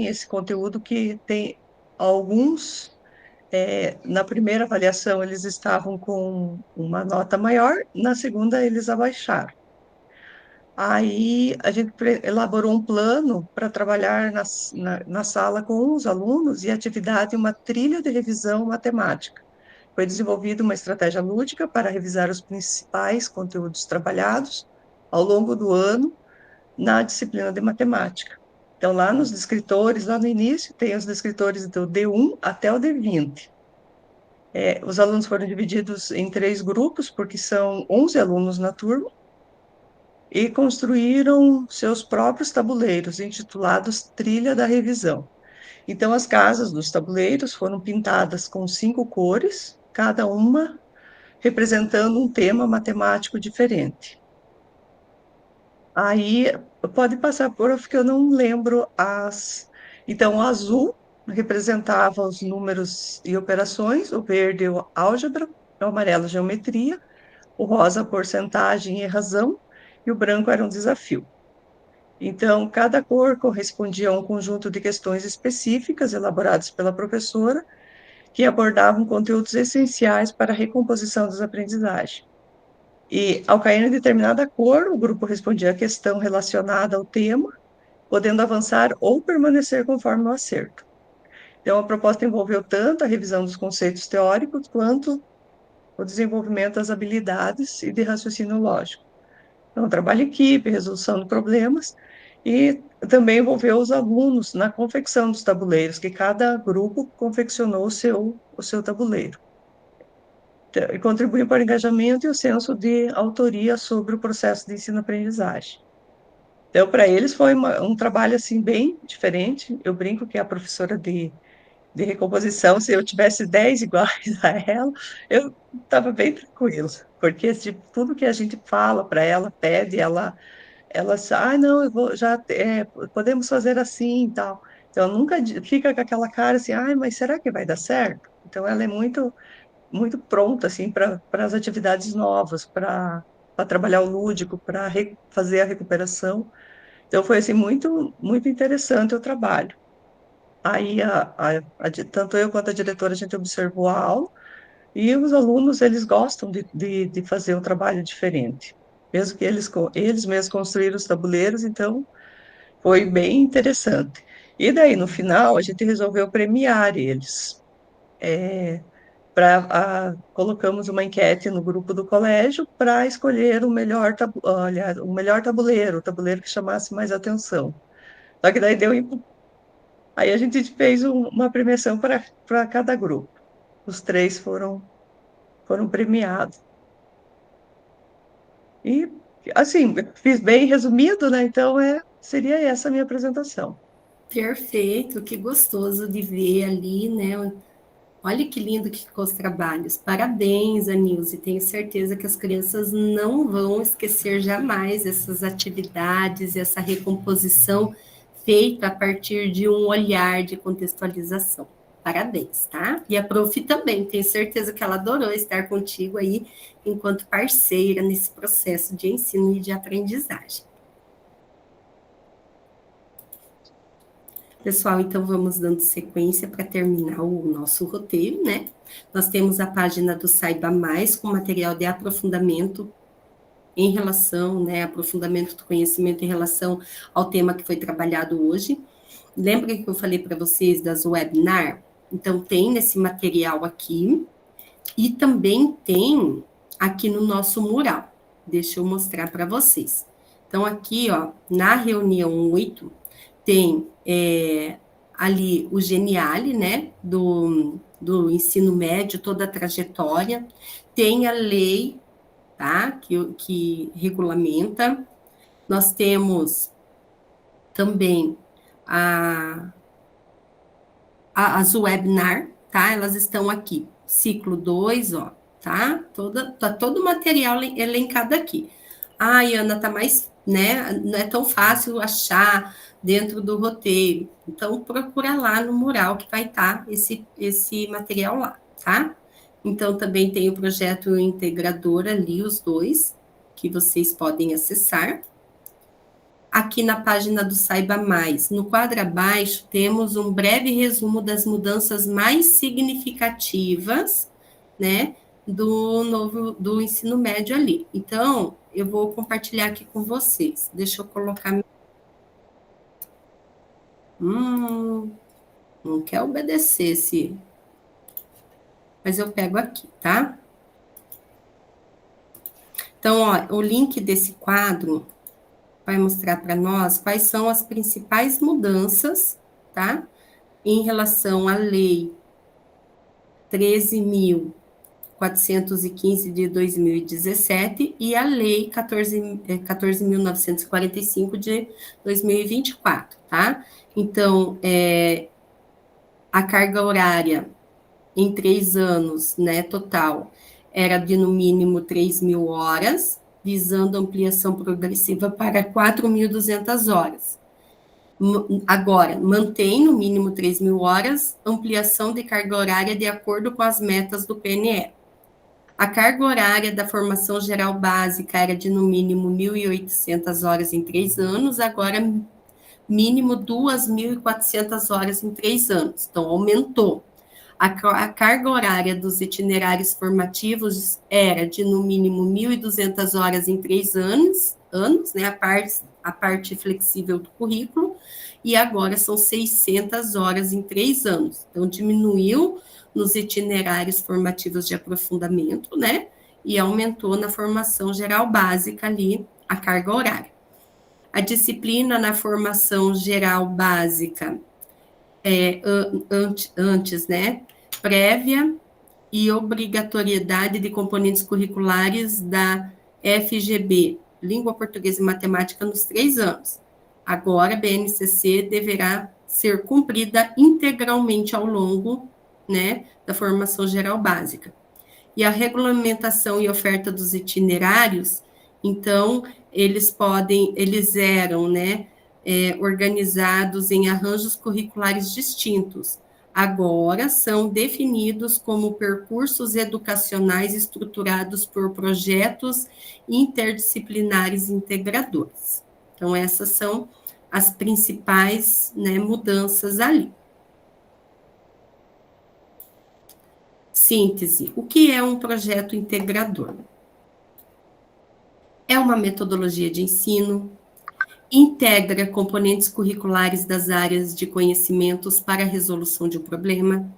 esse conteúdo que tem alguns. Na primeira avaliação, eles estavam com uma nota maior, na segunda, eles abaixaram. Aí, a gente elaborou um plano para trabalhar na sala com os alunos e atividade, uma trilha de revisão matemática. Foi desenvolvida uma estratégia lúdica para revisar os principais conteúdos trabalhados ao longo do ano na disciplina de matemática. Então, lá nos descritores, lá no início, tem os descritores do D1 até o D20. Os alunos foram divididos em 3 grupos, porque são 11 alunos na turma, e construíram seus próprios tabuleiros, intitulados Trilha da Revisão. Então, as casas dos tabuleiros foram pintadas com 5 cores, cada uma representando um tema matemático diferente. Aí, pode passar por, porque eu não lembro Então, o azul representava os números e operações, o verde, o álgebra, o amarelo, geometria, o rosa, porcentagem e razão, e o branco era um desafio. Então, cada cor correspondia a um conjunto de questões específicas elaboradas pela professora, que abordavam conteúdos essenciais para a recomposição das aprendizagens. E, ao cair em determinada cor, o grupo respondia a questão relacionada ao tema, podendo avançar ou permanecer conforme o acerto. Então, a proposta envolveu tanto a revisão dos conceitos teóricos, quanto o desenvolvimento das habilidades e de raciocínio lógico. Então, trabalho em equipe, resolução de problemas, e também envolveu os alunos na confecção dos tabuleiros, que cada grupo confeccionou o seu tabuleiro. E contribuiu para o engajamento e o senso de autoria sobre o processo de ensino-aprendizagem. Então, para eles foi um trabalho assim bem diferente. Eu brinco que a professora de recomposição, se eu tivesse 10 iguais a ela, eu estava bem tranquila, porque tudo que a gente fala para ela, pede, ela não, eu vou, podemos fazer assim e tal. Então, nunca fica com aquela cara assim, mas será que vai dar certo? Então, ela é muito, muito pronta, assim, para as atividades novas, para trabalhar o lúdico, para fazer a recuperação. Então, foi, assim, muito, muito interessante o trabalho. Aí, tanto eu quanto a diretora, a gente observou a aula, e os alunos, eles gostam de fazer um trabalho diferente, mesmo que eles mesmos construíram os tabuleiros, então foi bem interessante. E daí, no final, a gente resolveu premiar eles. Colocamos uma enquete no grupo do colégio para escolher o melhor tabuleiro, o tabuleiro que chamasse mais atenção. Só que daí aí a gente fez uma premiação para cada grupo. Os 3 foram premiados. E, assim, fiz bem resumido, né? Então, seria essa a minha apresentação. Perfeito, que gostoso de ver ali, né? Olha que lindo que ficou os trabalhos. Parabéns, Anilze. Tenho certeza que as crianças não vão esquecer jamais essas atividades, essa recomposição feita a partir de um olhar de contextualização. Parabéns, tá? E a prof também, tenho certeza que ela adorou estar contigo aí enquanto parceira nesse processo de ensino e de aprendizagem. Pessoal, então vamos dando sequência para terminar o nosso roteiro, né? Nós temos a página do Saiba Mais, com material de aprofundamento em relação, né, aprofundamento do conhecimento em relação ao tema que foi trabalhado hoje. Lembra que eu falei para vocês das webinar? Então, tem nesse material aqui, e também tem aqui no nosso mural. Deixa eu mostrar para vocês. Então, aqui, ó, na reunião 8, tem ali o Geniale, né, do ensino médio, toda a trajetória, tem a lei, tá, que regulamenta, nós temos também as webinar, tá, elas estão aqui, ciclo 2, ó, tá, tá todo o material elencado aqui. Ana, tá mais, né, não é tão fácil achar dentro do roteiro, então procura lá no mural que vai estar esse material lá, tá? Então também tem o projeto integrador ali, os 2, que vocês podem acessar. Aqui na página do Saiba Mais, no quadro abaixo, temos um breve resumo das mudanças mais significativas, né, do ensino médio ali. Então, eu vou compartilhar aqui com vocês. Deixa eu colocar... não quer obedecer mas eu pego aqui, tá? Então, ó, o link desse quadro vai mostrar para nós quais são as principais mudanças, tá? Em relação à lei 13.415 de 2017 e a lei 14.945 de 2024, tá? Então, a carga horária em 3 anos, né, total, era de no mínimo 3.000 horas, visando ampliação progressiva para 4.200 horas. Agora, mantém no mínimo 3.000 horas, ampliação de carga horária de acordo com as metas do PNE. A carga horária da formação geral básica era de no mínimo 1.800 horas em 3 anos, agora mínimo 2.400 horas em 3 anos, então aumentou. A carga horária dos itinerários formativos era de, no mínimo, 1.200 horas em 3 anos, né, a parte flexível do currículo, e agora são 600 horas em 3 anos. Então, diminuiu nos itinerários formativos de aprofundamento, né, e aumentou na formação geral básica ali a carga horária. A disciplina na formação geral básica antes, né, prévia e obrigatoriedade de componentes curriculares da FGB, Língua Portuguesa e Matemática, nos 3 anos. Agora, a BNCC deverá ser cumprida integralmente ao longo, né, da formação geral básica. E a regulamentação e oferta dos itinerários, então, eles eram, né, organizados em arranjos curriculares distintos. Agora são definidos como percursos educacionais estruturados por projetos interdisciplinares integradores. Então, essas são as principais, né, mudanças ali. Síntese. O que é um projeto integrador? É uma metodologia de ensino, integra componentes curriculares das áreas de conhecimentos para a resolução de um problema.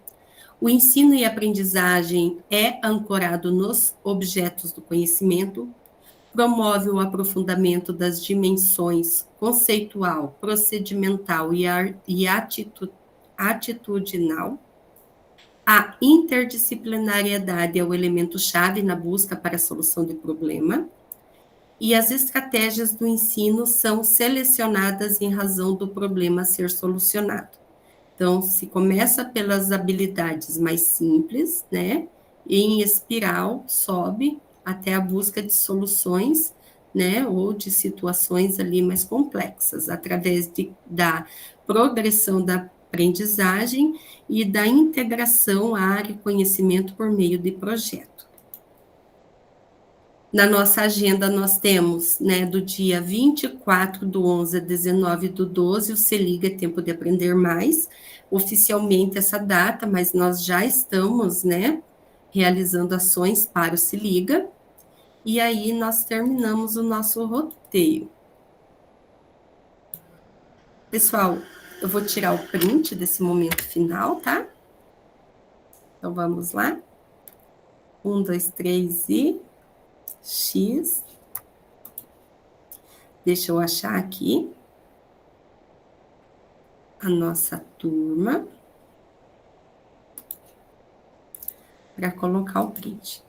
O ensino e aprendizagem é ancorado nos objetos do conhecimento, promove o aprofundamento das dimensões conceitual, procedimental e atitudinal. A interdisciplinariedade é o elemento-chave na busca para a solução do problema. E as estratégias do ensino são selecionadas em razão do problema a ser solucionado. Então, se começa pelas habilidades mais simples, né, e em espiral sobe até a busca de soluções, né, ou de situações ali mais complexas, através da progressão da aprendizagem e da integração à área e conhecimento por meio de projeto. Na nossa agenda, nós temos, né, do dia 24/11 a 19/12, o Se Liga, Tempo de Aprender Mais, oficialmente essa data, mas nós já estamos, né, realizando ações para o Se Liga, e aí nós terminamos o nosso roteiro. Pessoal, eu vou tirar o print desse momento final, tá? Então, vamos lá. 1, 2, 3 e... X. Deixa eu achar aqui a nossa turma para colocar o print.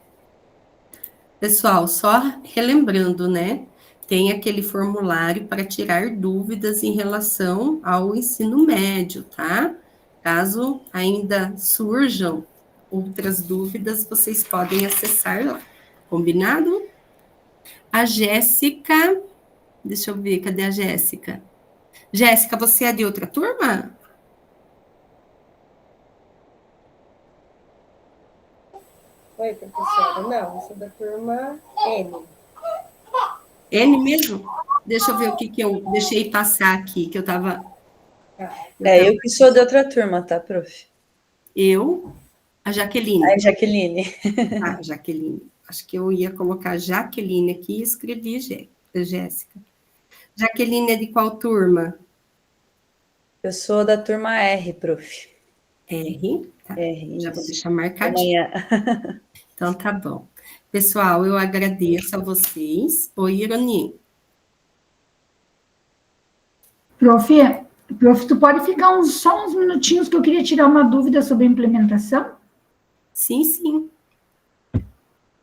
Pessoal, só relembrando, né? Tem aquele formulário para tirar dúvidas em relação ao ensino médio, tá? Caso ainda surjam outras dúvidas, vocês podem acessar lá. Combinado? A Jéssica, deixa eu ver, cadê a Jéssica? Jéssica, você é de outra turma? Oi, professora. Não, eu sou da turma N. N mesmo? Deixa eu ver o que eu deixei passar aqui, que eu estava... Eu que sou de outra turma, tá, prof? A Jaqueline. A Jaqueline. Ah, Jaqueline. Acho que eu ia colocar Jaqueline aqui e escrevi Jéssica. Jaqueline é de qual turma? Eu sou da turma R, prof. R? Tá. R, já vou deixar marcadinho. Amanhã. Então, tá bom. Pessoal, eu agradeço a vocês. Oi, Ironi. Prof, tu pode ficar só uns minutinhos que eu queria tirar uma dúvida sobre a implementação? Sim, sim.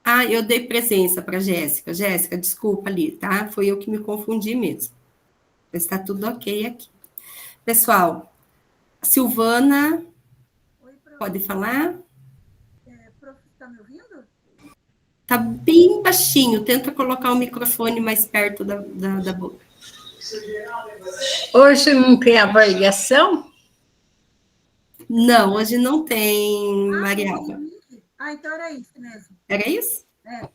Ah, eu dei presença para Jéssica. Jéssica, desculpa ali, tá? Foi eu que me confundi mesmo. Mas está tudo ok aqui. Pessoal, Silvana, oi, prof. Pode falar? Prof, está me ouvindo? Tá bem baixinho. Tenta colocar o microfone mais perto da boca. Hoje não tem avaliação? Não, hoje não tem, Mariava. Então era isso mesmo. Era isso? É.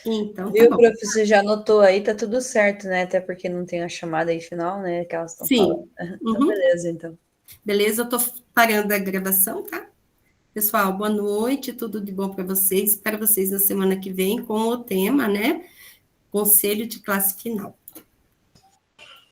Então, tá Viu, bom. prof, você já anotou aí, tá tudo certo, né? Até porque não tem a chamada aí final, né? Que elas estão Sim. falando. Então, beleza, então. Beleza, eu tô parando a gravação, tá? Pessoal, boa noite, tudo de bom para vocês. Espero vocês na semana que vem com o tema, né? Conselho de classe final.